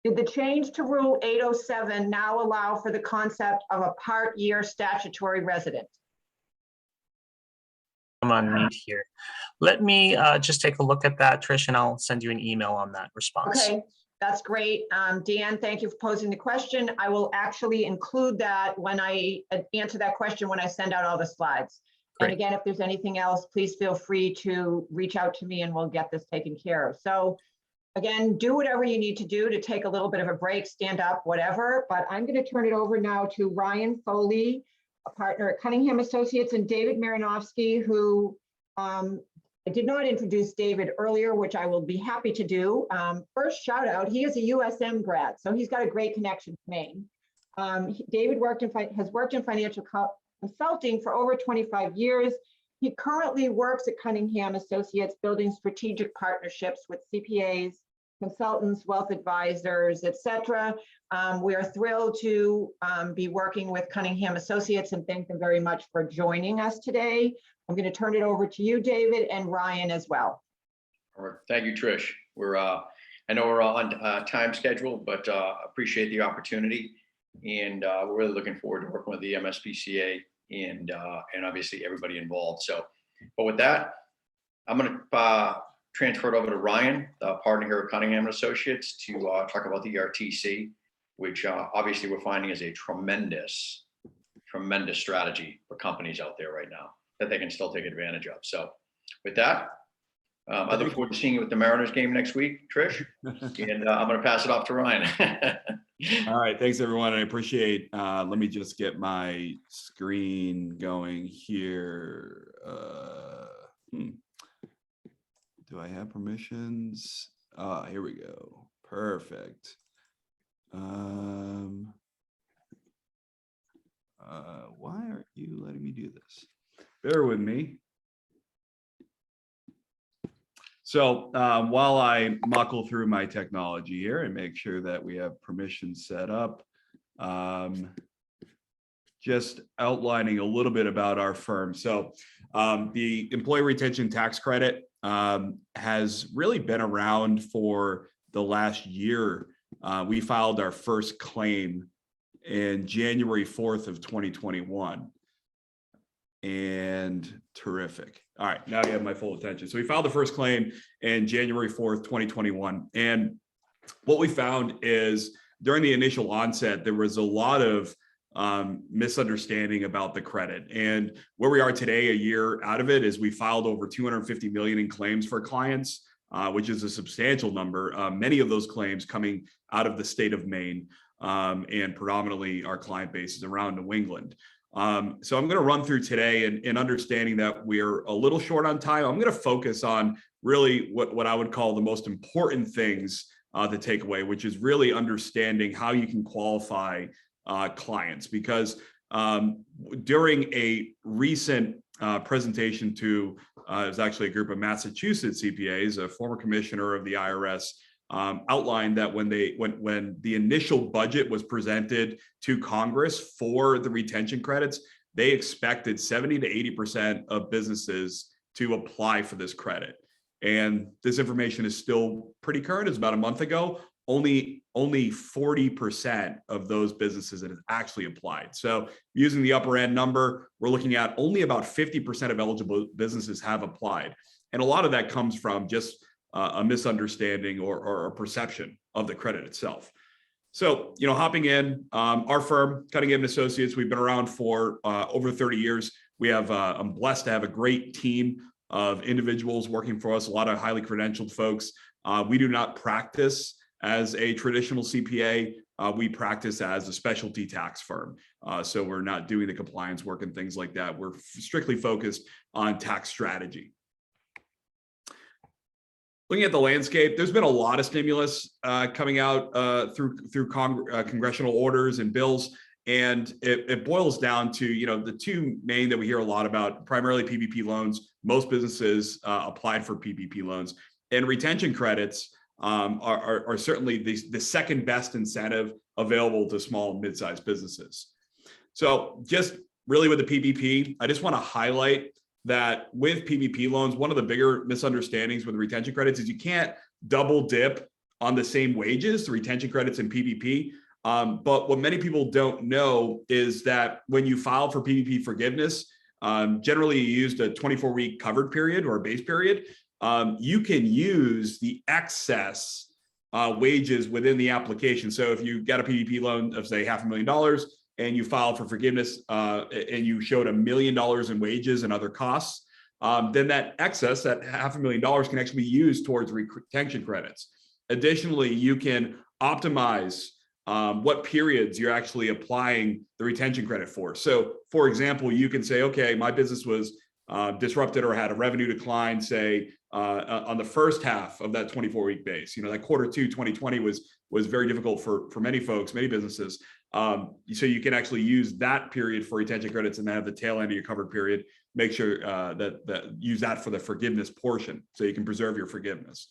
Did the change to Rule 807 now allow for the concept of a part-year statutory resident? I'm on mute here. Let me just take a look at that, Trish, and I'll send you an email on that response. Okay, that's great. Dan, thank you for posing the question. I will actually include that when I answer that question when I send out all the slides. Great. And again, if there's anything else, please feel free to reach out to me and we'll get this taken care of. So again, do whatever you need to do to take a little bit of a break, stand up, whatever. But I'm going to turn it over now to Ryan Foley, a partner at Cunningham Associates, and David Marinofsky, who I did not introduce David earlier, which I will be happy to do. First shout out, he is a USM grad, so he's got a great connection to Maine. David has worked in financial consulting for over 25 years. He currently works at Cunningham Associates, building strategic partnerships with CPAs, consultants, wealth advisors, etc. We are thrilled to be working with Cunningham Associates and thank them very much for joining us today. I'm going to turn it over to you, David, and Ryan as well. All right. Thank you, Trish. I know we're on time schedule, but appreciate the opportunity, and we're really looking forward to working with the MSPCA and obviously everybody involved. So, but with that, I'm going to transfer it over to Ryan, the partner here at Cunningham Associates, to talk about the ERTC, which obviously we're finding is a tremendous strategy for companies out there right now that they can still take advantage of. So with that, I look forward to seeing you at the Mariners game next week, Trish, and I'm going to pass it off to Ryan. All right, thanks everyone. I appreciate. Let me just get my screen going here. Do I have permissions? Here we go. Perfect. Why aren't you letting me do this? Bear with me. So while I muckle through my technology here and make sure that we have permissions set up, just outlining a little bit about our firm. So the Employee Retention Tax Credit has really been around for the last year. We filed our first claim in January 4th of 2021. And terrific. All right, now you have my full attention. So we filed the first claim in January 4th, 2021. And what we found is during the initial onset, there was a lot of misunderstanding about the credit. And where we are today, a year out of it, is we filed over 250 million in claims for clients, which is a substantial number. Many of those claims coming out of the state of Maine, and predominantly our client base is around New England. So I'm going to run through today and understanding that we're a little short on time. I'm going to focus on really what I would call the most important things to take away, which is really understanding how you can qualify clients, because during a recent presentation to, it was actually a group of Massachusetts CPAs, a former commissioner of the IRS, outlined that when the initial budget was presented to Congress for the retention credits, they expected 70 to 80% of businesses to apply for this credit. And this information is still pretty current. It's about a month ago. Only 40% of those businesses that have actually applied. So using the upper end number, we're looking at only about 50% of eligible businesses have applied. And a lot of that comes from just a misunderstanding or a perception of the credit itself. So, hopping in, our firm, Cutting Edge Associates, we've been around for over 30 years. We have, I'm blessed to have a great team of individuals working for us, a lot of highly credentialed folks. We do not practice as a traditional CPA. We practice as a specialty tax firm. So we're not doing the compliance work and things like that. We're strictly focused on tax strategy. Looking at the landscape, there's been a lot of stimulus coming out through congressional orders and bills. And it boils down to, the two main that we hear a lot about, primarily PPP loans. Most businesses applied for PPP loans, and retention credits are certainly the second best incentive available to small and mid-sized businesses. So just really with the PPP, I just want to highlight that with PPP loans, one of the bigger misunderstandings with retention credits is you can't double dip on the same wages, the retention credits and PPP. But what many people don't know is that when you file for PPP forgiveness, generally you used a 24-week covered period or a base period. You can use the excess wages within the application. So if you got a PPP loan of say $500,000 and you filed for forgiveness and you showed $1 million in wages and other costs, then that excess, that $500,000 can actually be used towards retention credits. Additionally, you can optimize what periods you're actually applying the retention credit for. So for example, you can say, okay, my business was disrupted or had a revenue decline, say on the first half of that 24-week base. That Q2 2020 was very difficult for many folks, many businesses. So you can actually use that period for retention credits and then have the tail end of your covered period. Make sure that use that for the forgiveness portion so you can preserve your forgiveness.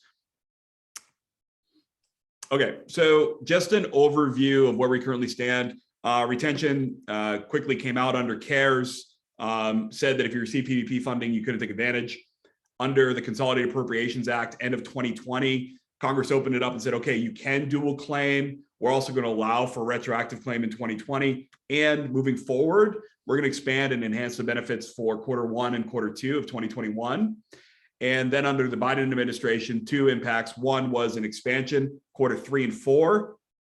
Okay, so just an overview of where we currently stand. Retention quickly came out under CARES, said that if you receive PPP funding, you couldn't take advantage. Under the Consolidated Appropriations Act, end of 2020, Congress opened it up and said, okay, you can dual claim. We're also going to allow for retroactive claim in 2020. And moving forward, we're going to expand and enhance the benefits for Q1 and Q2 of 2021. And then under the Biden administration, two impacts. One was an expansion, Q3 and 4,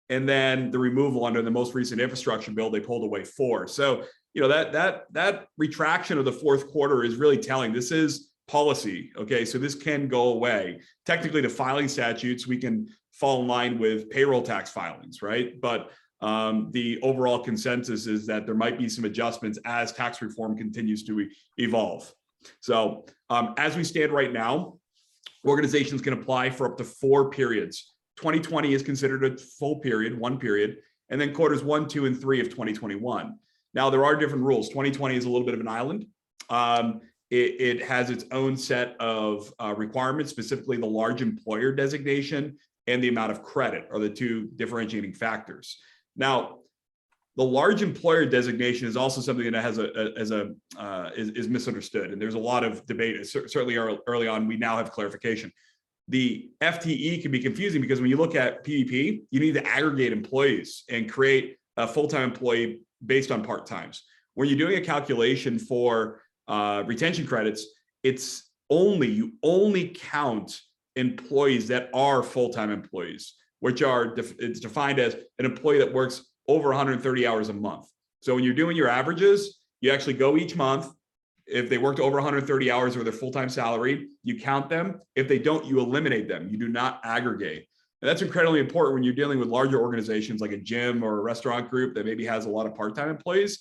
and then the removal under the most recent infrastructure bill, they pulled away 4. So, that retraction of the fourth quarter is really telling. This is policy, okay? So this can go away. Technically, the filing statutes, we can fall in line with payroll tax filings, right? But the overall consensus is that there might be some adjustments as tax reform continues to evolve. So as we stand right now, organizations can apply for up to 4 periods. 2020 is considered a full period, 1 period, and then quarters 1, 2, and 3 of 2021. Now, there are different rules. 2020 is a little bit of an island. It has its own set of requirements, specifically the large employer designation and the amount of credit are the two differentiating factors. Now, the large employer designation is also something that is misunderstood, and there's a lot of debate. Certainly early on, we now have clarification. The FTE can be confusing because when you look at PPP, you need to aggregate employees and create a full-time employee based on part-times. When you're doing a calculation for retention credits, you only count employees that are full-time employees, which it's defined as an employee that works over 130 hours a month. So when you're doing your averages, you actually go each month. If they worked over 130 hours or their full-time salary, you count them. If they don't, you eliminate them. You do not aggregate. And that's incredibly important when you're dealing with larger organizations like a gym or a restaurant group that maybe has a lot of part-time employees.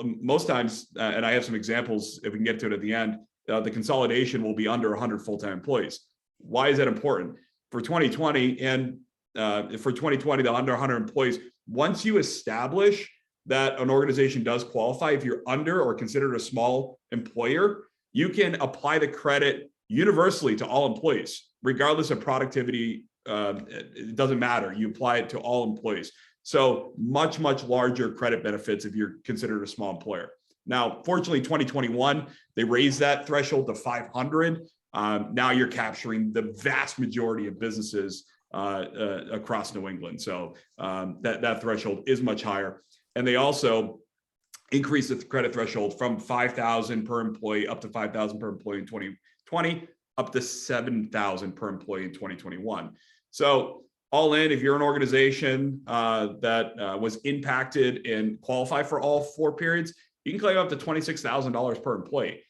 Most times, and I have some examples if we can get to it at the end, the consolidation will be under 100 full-time employees. Why is that important? For 2020 and for 2020, the under 100 employees, once you establish that an organization does qualify, if you're under or considered a small employer, you can apply the credit universally to all employees, regardless of productivity. It doesn't matter. You apply it to all employees. So much, much larger credit benefits if you're considered a small employer. Now, fortunately, 2021, they raised that threshold to 500. Now you're capturing the vast majority of businesses across New England. So that threshold is much higher. And they also increased the credit threshold from 5,000 per employee up to 5,000 per employee in 2020, up to 7,000 per employee in 2021. So all in, if you're an organization that was impacted and qualify for all 4 periods, you can claim up to $26,000 per employee.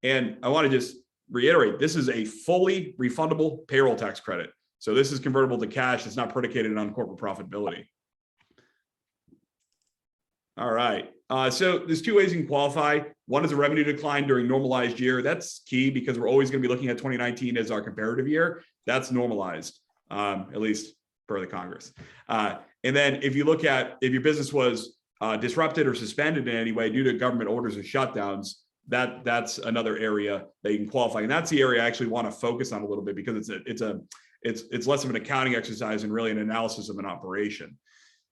And I want to just reiterate, this is a fully refundable payroll tax credit. So this is convertible to cash. It's not predicated on corporate profitability. All right. So there's 2 ways you can qualify. One is a revenue decline during normalized year. That's key because we're always going to be looking at 2019 as our comparative year. That's normalized, at least per the Congress. And then if you look at if your business was disrupted or suspended in any way due to government orders or shutdowns, that's another area that you can qualify. And that's the area I actually want to focus on a little bit because it's less of an accounting exercise and really an analysis of an operation.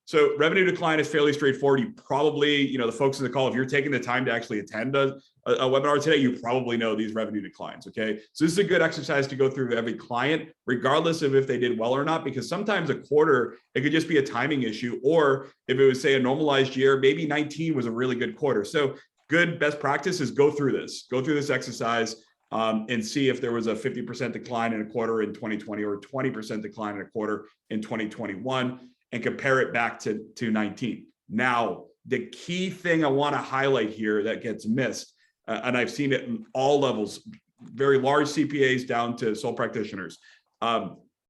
So revenue decline is fairly straightforward. You probably, the folks in the call, if you're taking the time to actually attend a webinar today, you probably know these revenue declines, okay? So this is a good exercise to go through every client, regardless of if they did well or not, because sometimes a quarter, it could just be a timing issue, or if it was, say, a normalized year, maybe 19 was a really good quarter. So good best practice is go through this exercise and see if there was a 50% decline in a quarter in 2020 or a 20% decline in a quarter in 2021. And compare it back to 19. Now, the key thing I want to highlight here that gets missed, and I've seen it in all levels, very large CPAs down to sole practitioners.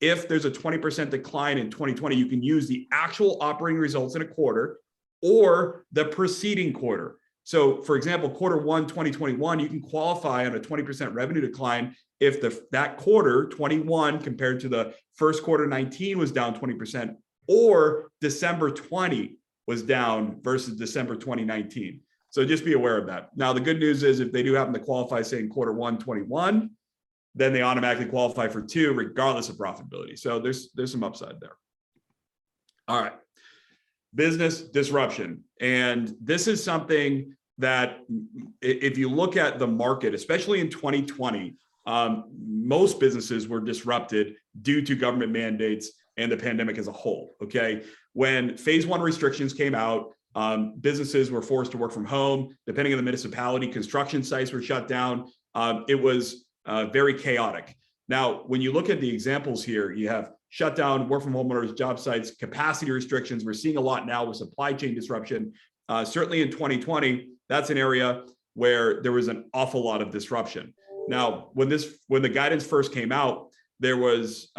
If there's a 20% decline in 2020, you can use the actual operating results in a quarter or the preceding quarter. So for example, Q1 2021, you can qualify on a 20% revenue decline if that quarter 21 compared to the first quarter 19 was down 20%. Or December 20 was down versus December 2019. So just be aware of that. Now, the good news is if they do happen to qualify, say in Q1 21, then they automatically qualify for 2, regardless of profitability. So there's some upside there. All right, business disruption. And this is something that if you look at the market, especially in 2020, most businesses were disrupted due to government mandates and the pandemic as a whole, okay? When phase 1 restrictions came out, businesses were forced to work from home. Depending on the municipality, construction sites were shut down. It was very chaotic. Now, when you look at the examples here, you have shutdown, work from home orders, job sites, capacity restrictions. We're seeing a lot now with supply chain disruption. Certainly in 2020, that's an area where there was an awful lot of disruption. Now, when the guidance first came out, there was,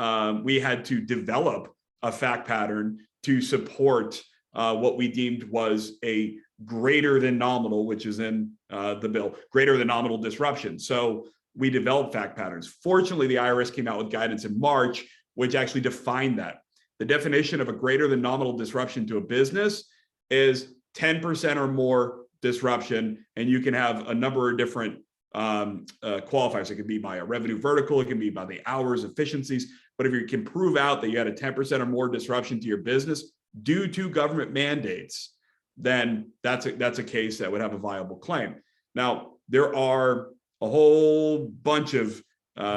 we had to develop a fact pattern to support what we deemed was a greater than nominal, which is in the bill, greater than nominal disruption. So we developed fact patterns. Fortunately, the IRS came out with guidance in March, which actually defined that. The definition of a greater than nominal disruption to a business is 10% or more disruption, and you can have a number of different qualifiers. It can be by a revenue vertical, it can be by the hours, efficiencies, but if you can prove out that you had a 10% or more disruption to your business due to government mandates, then that's a case that would have a viable claim. Now, there are a whole bunch of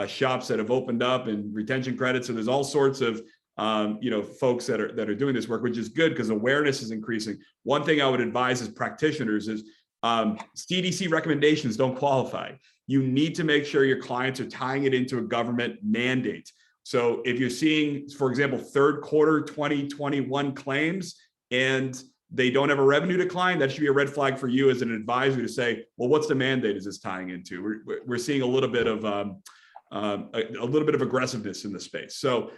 shops that have opened up and retention credits, so there's all sorts of folks that are doing this work, which is good because awareness is increasing. One thing I would advise as practitioners is CDC recommendations don't qualify. You need to make sure your clients are tying it into a government mandate. So if you're seeing, for example, third quarter 2021 claims and they don't have a revenue decline, that should be a red flag for you as an advisor to say, well, what's the mandate is this tying into? We're seeing a little bit of aggressiveness in the space. So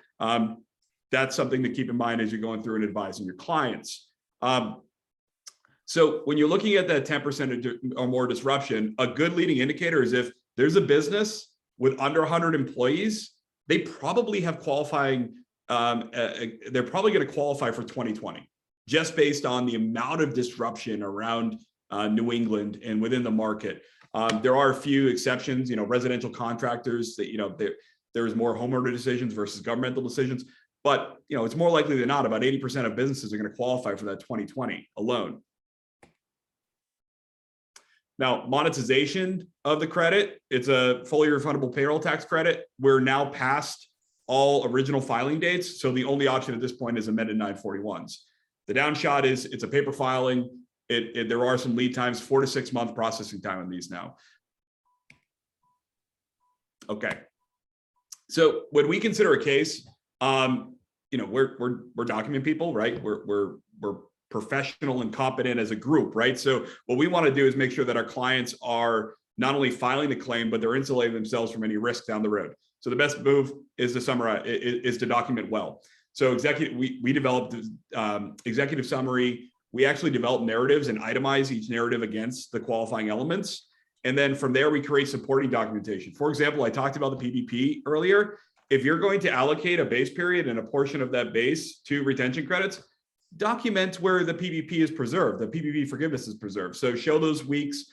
that's something to keep in mind as you're going through and advising your clients. So when you're looking at that 10% or more disruption, a good leading indicator is if there's a business with under 100 employees, they probably have qualifying, they're probably going to qualify for 2020. just based on the amount of disruption around New England and within the market. There are a few exceptions, residential contractors that, there's more homeowner decisions versus governmental decisions, but it's more likely than not about 80% of businesses are going to qualify for that 2020 alone. Now, monetization of the credit, it's a fully refundable payroll tax credit. We're now past all original filing dates, so the only option at this point is amended 941s. The downshot is it's a paper filing. There are some lead times, 4 to 6 month processing time on these now. Okay. So when we consider a case, we're document people, right? We're professional and competent as a group, right? So what we want to do is make sure that our clients are not only filing the claim, but they're insulating themselves from any risk down the road. So the best move is to summarize, is to document well. So we developed executive summary. We actually develop narratives and itemize each narrative against the qualifying elements. And then from there, we create supporting documentation. For example, I talked about the PPP earlier. If you're going to allocate a base period and a portion of that base to retention credits, document where the PPP is preserved, the PPP forgiveness is preserved. So show those weeks,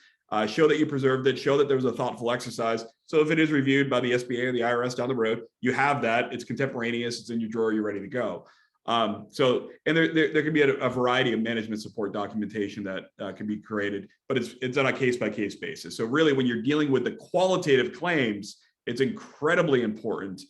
show that you preserved it, show that there was a thoughtful exercise. So if it is reviewed by the SBA or the IRS down the road, you have that, it's contemporaneous, it's in your drawer, you're ready to go. And there can be a variety of management support documentation that can be created, but it's on a case-by-case basis. So really, when you're dealing with the qualitative claims, it's incredibly important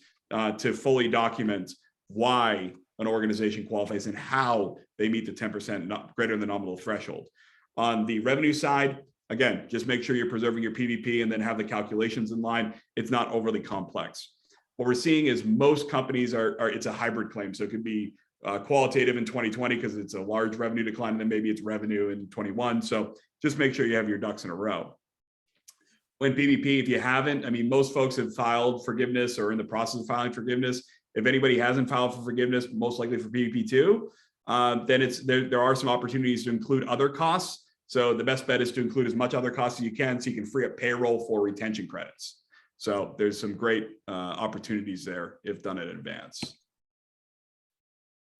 to fully document why an organization qualifies and how they meet the 10% not greater than nominal threshold. On the revenue side, again, just make sure you're preserving your PVP and then have the calculations in line. It's not overly complex. What we're seeing is most companies it's a hybrid claim. So it could be qualitative in 2020 because it's a large revenue decline, and then maybe it's revenue in 21. So just make sure you have your ducks in a row. When PVP, if you haven't, most folks have filed forgiveness or in the process of filing forgiveness. If anybody hasn't filed for forgiveness, most likely for PVP2, then there are some opportunities to include other costs. So the best bet is to include as much other costs as you can so you can free up payroll for retention credits. So there's some great opportunities there if done in advance.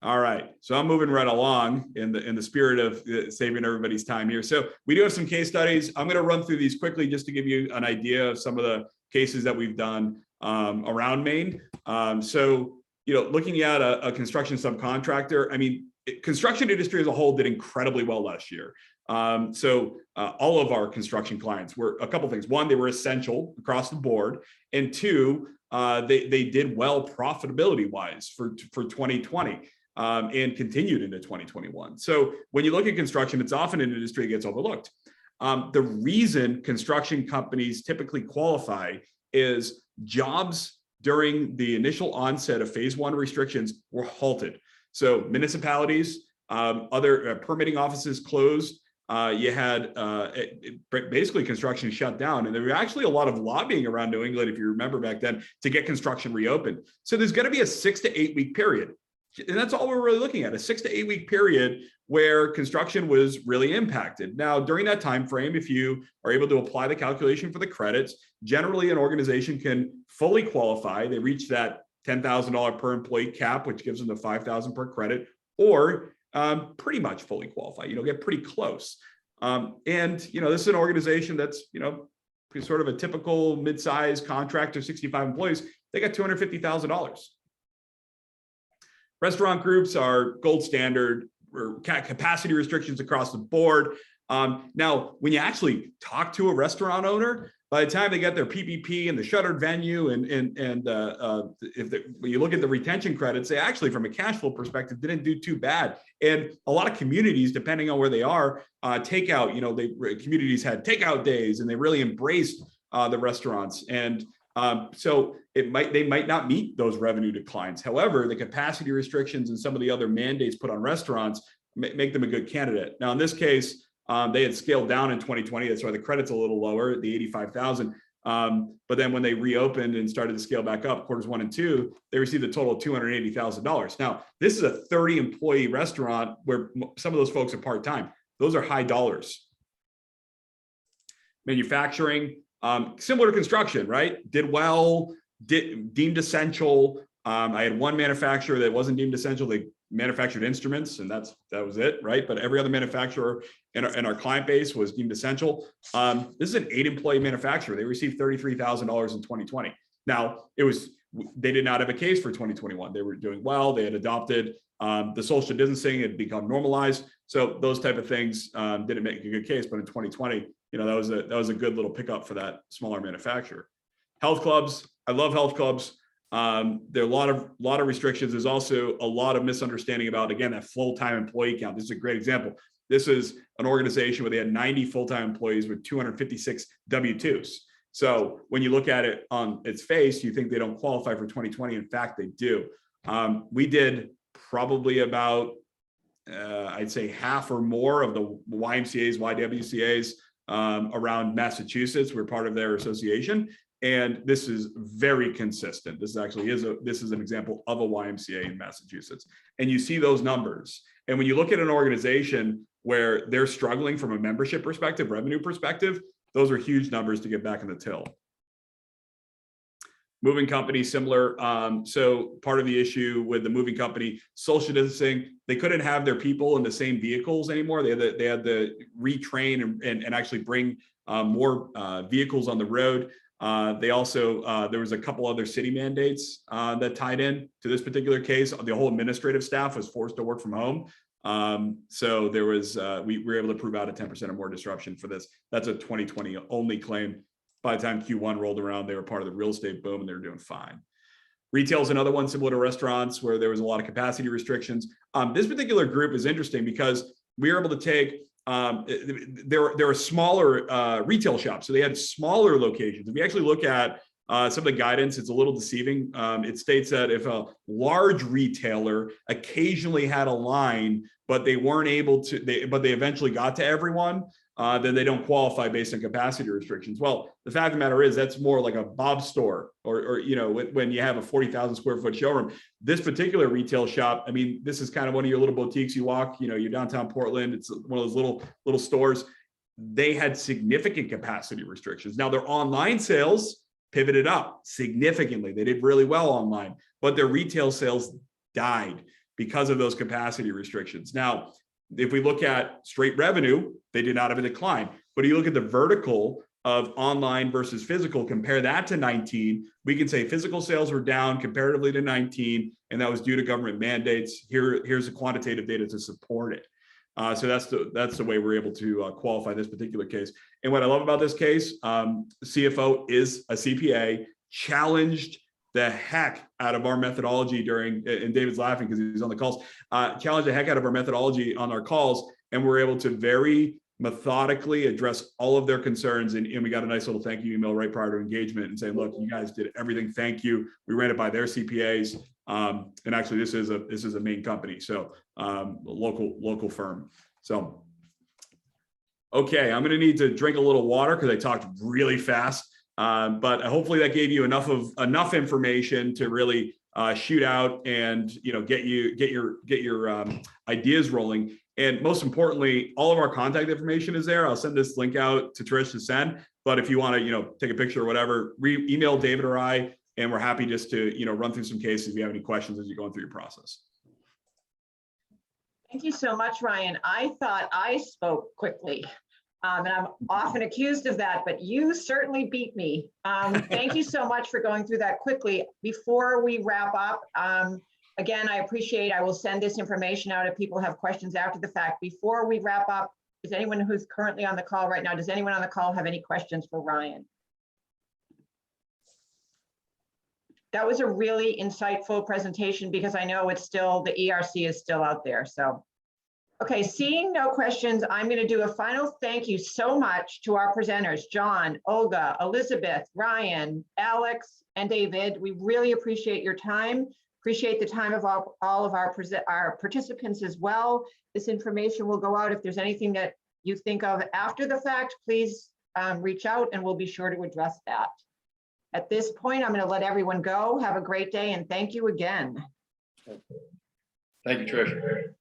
All right, so I'm moving right along in the spirit of saving everybody's time here. So we do have some case studies. I'm going to run through these quickly just to give you an idea of some of the cases that we've done around Maine. Looking at a construction subcontractor, construction industry as a whole did incredibly well last year. All of our construction clients were a couple things. One, they were essential across the board. And two, they did well profitability wise for 2020 and continued into 2021. So when you look at construction, it's often an industry that gets overlooked. The reason construction companies typically qualify is jobs during the initial onset of phase 1 restrictions were halted. So municipalities, other permitting offices closed. You had basically construction shut down, and there were actually a lot of lobbying around New England, if you remember back then, to get construction reopened. So there's going to be a 6 to 8 week period. And that's all we're really looking at, a 6 to 8 week period where construction was really impacted. Now, during that time frame, if you are able to apply the calculation for the credits, generally an organization can fully qualify. They reach that $10,000 per employee cap, which gives them the $5,000 per credit, or pretty much fully qualify, get pretty close. This is an organization that's, sort of a typical mid-sized contractor, 65 employees. They got $250,000. Restaurant groups are gold standard, or capacity restrictions across the board. Now, when you actually talk to a restaurant owner, by the time they get their PPP and the shuttered venue, when you look at the retention credits, they actually, from a cash flow perspective, didn't do too bad. And a lot of communities, depending on where they are, takeout. Communities had takeout days, and they really embraced the restaurants. And so they might not meet those revenue declines. However, the capacity restrictions and some of the other mandates put on restaurants make them a good candidate. Now, in this case, they had scaled down in 2020. That's why the credit's a little lower, the 85,000. But then when they reopened and started to scale back up, quarters 1 and 2, they received a total of $280,000. Now, this is a 30 employee restaurant where some of those folks are part-time. Those are high dollars. Manufacturing, similar to construction, right? Did well, deemed essential. I had one manufacturer that wasn't deemed essential. They manufactured instruments, and that was it, right? But every other manufacturer in our client base was deemed essential. This is an 8-employee manufacturer. They received $33,000 in 2020. Now, they did not have a case for 2021. They were doing well. They had adopted the social distancing had become normalized. So those type of things didn't make a good case. But in 2020, that was a good little pickup for that smaller manufacturer. Health clubs. I love health clubs. There are a lot of restrictions. There's also a lot of misunderstanding about, again, that full-time employee count. This is a great example. This is an organization where they had 90 full-time employees with 256 W-2s. So when you look at it on its face, you think they don't qualify for 2020. In fact, they do. We did probably about, I'd say half or more of the YMCAs, YWCAs around Massachusetts. We're part of their association. And this is very consistent. This actually is an example of a YMCA in Massachusetts. And you see those numbers. And when you look at an organization where they're struggling from a membership perspective, revenue perspective, those are huge numbers to get back in the till. Moving company, similar. So part of the issue with the moving company, social distancing, they couldn't have their people in the same vehicles anymore. They had to retrain and actually bring more vehicles on the road. They also, there was a couple other city mandates that tied in to this particular case. The whole administrative staff was forced to work from home. So there was, we were able to prove out a 10% or more disruption for this. That's a 2020 only claim. By the time Q1 rolled around, they were part of the real estate boom and they were doing fine. Retail is another one similar to restaurants where there was a lot of capacity restrictions. This particular group is interesting because we were able to take, there are smaller retail shops. So they had smaller locations. If we actually look at some of the guidance, it's a little deceiving. It states that if a large retailer occasionally had a line, but they weren't able to, but they eventually got to everyone, then they don't qualify based on capacity restrictions. Well, the fact of the matter is that's more like a Bob's store or when you have a 40,000 square foot showroom. This particular retail shop, I mean, this is kind of one of your little boutiques. You walk, you're downtown Portland. It's one of those little stores. They had significant capacity restrictions. Now their online sales pivoted up significantly. They did really well online, but their retail sales died because of those capacity restrictions. Now, if we look at straight revenue, they did not have a decline. But you look at the vertical of online versus physical, compare that to 19, we can say physical sales were down comparatively to 19, and that was due to government mandates. Here's the quantitative data to support it. So that's the way we're able to qualify this particular case. And what I love about this case, CFO is a CPA, challenged the heck out of our methodology during, and David's laughing because he's on the calls, challenged the heck out of our methodology on our calls, and we're able to very methodically address all of their concerns. And we got a nice little thank you email right prior to engagement and saying, look, you guys did everything. Thank you. We ran it by their CPAs. And actually this is a main company. So local firm. So, okay, I'm going to need to drink a little water because I talked really fast. But hopefully that gave you enough information to really shoot out and get your ideas rolling. And most importantly, all of our contact information is there. I'll send this link out to Trish to send. But if you want to take a picture or whatever, email David or I, and we're happy just to run through some cases if you have any questions as you're going through your process. Thank you so much, Ryan. I thought I spoke quickly. And I'm often accused of that, but you certainly beat me. Thank you so much for going through that quickly. Before we wrap up, again, I will send this information out if people have questions after the fact. Before we wrap up, is anyone who's currently on the call right now, does anyone on the call have any questions for Ryan? That was a really insightful presentation because I know it's still, the ERC is still out there, so. Okay, seeing no questions, I'm going to do a final thank you so much to our presenters, John, Olga, Elizabeth, Ryan, Alex, and David. We really appreciate your time. Appreciate the time of all of our participants as well. This information will go out. If there's anything that you think of after the fact, please reach out and we'll be sure to address that. At this point, I'm going to let everyone go. Have a great day and thank you again. Thank you, Trish.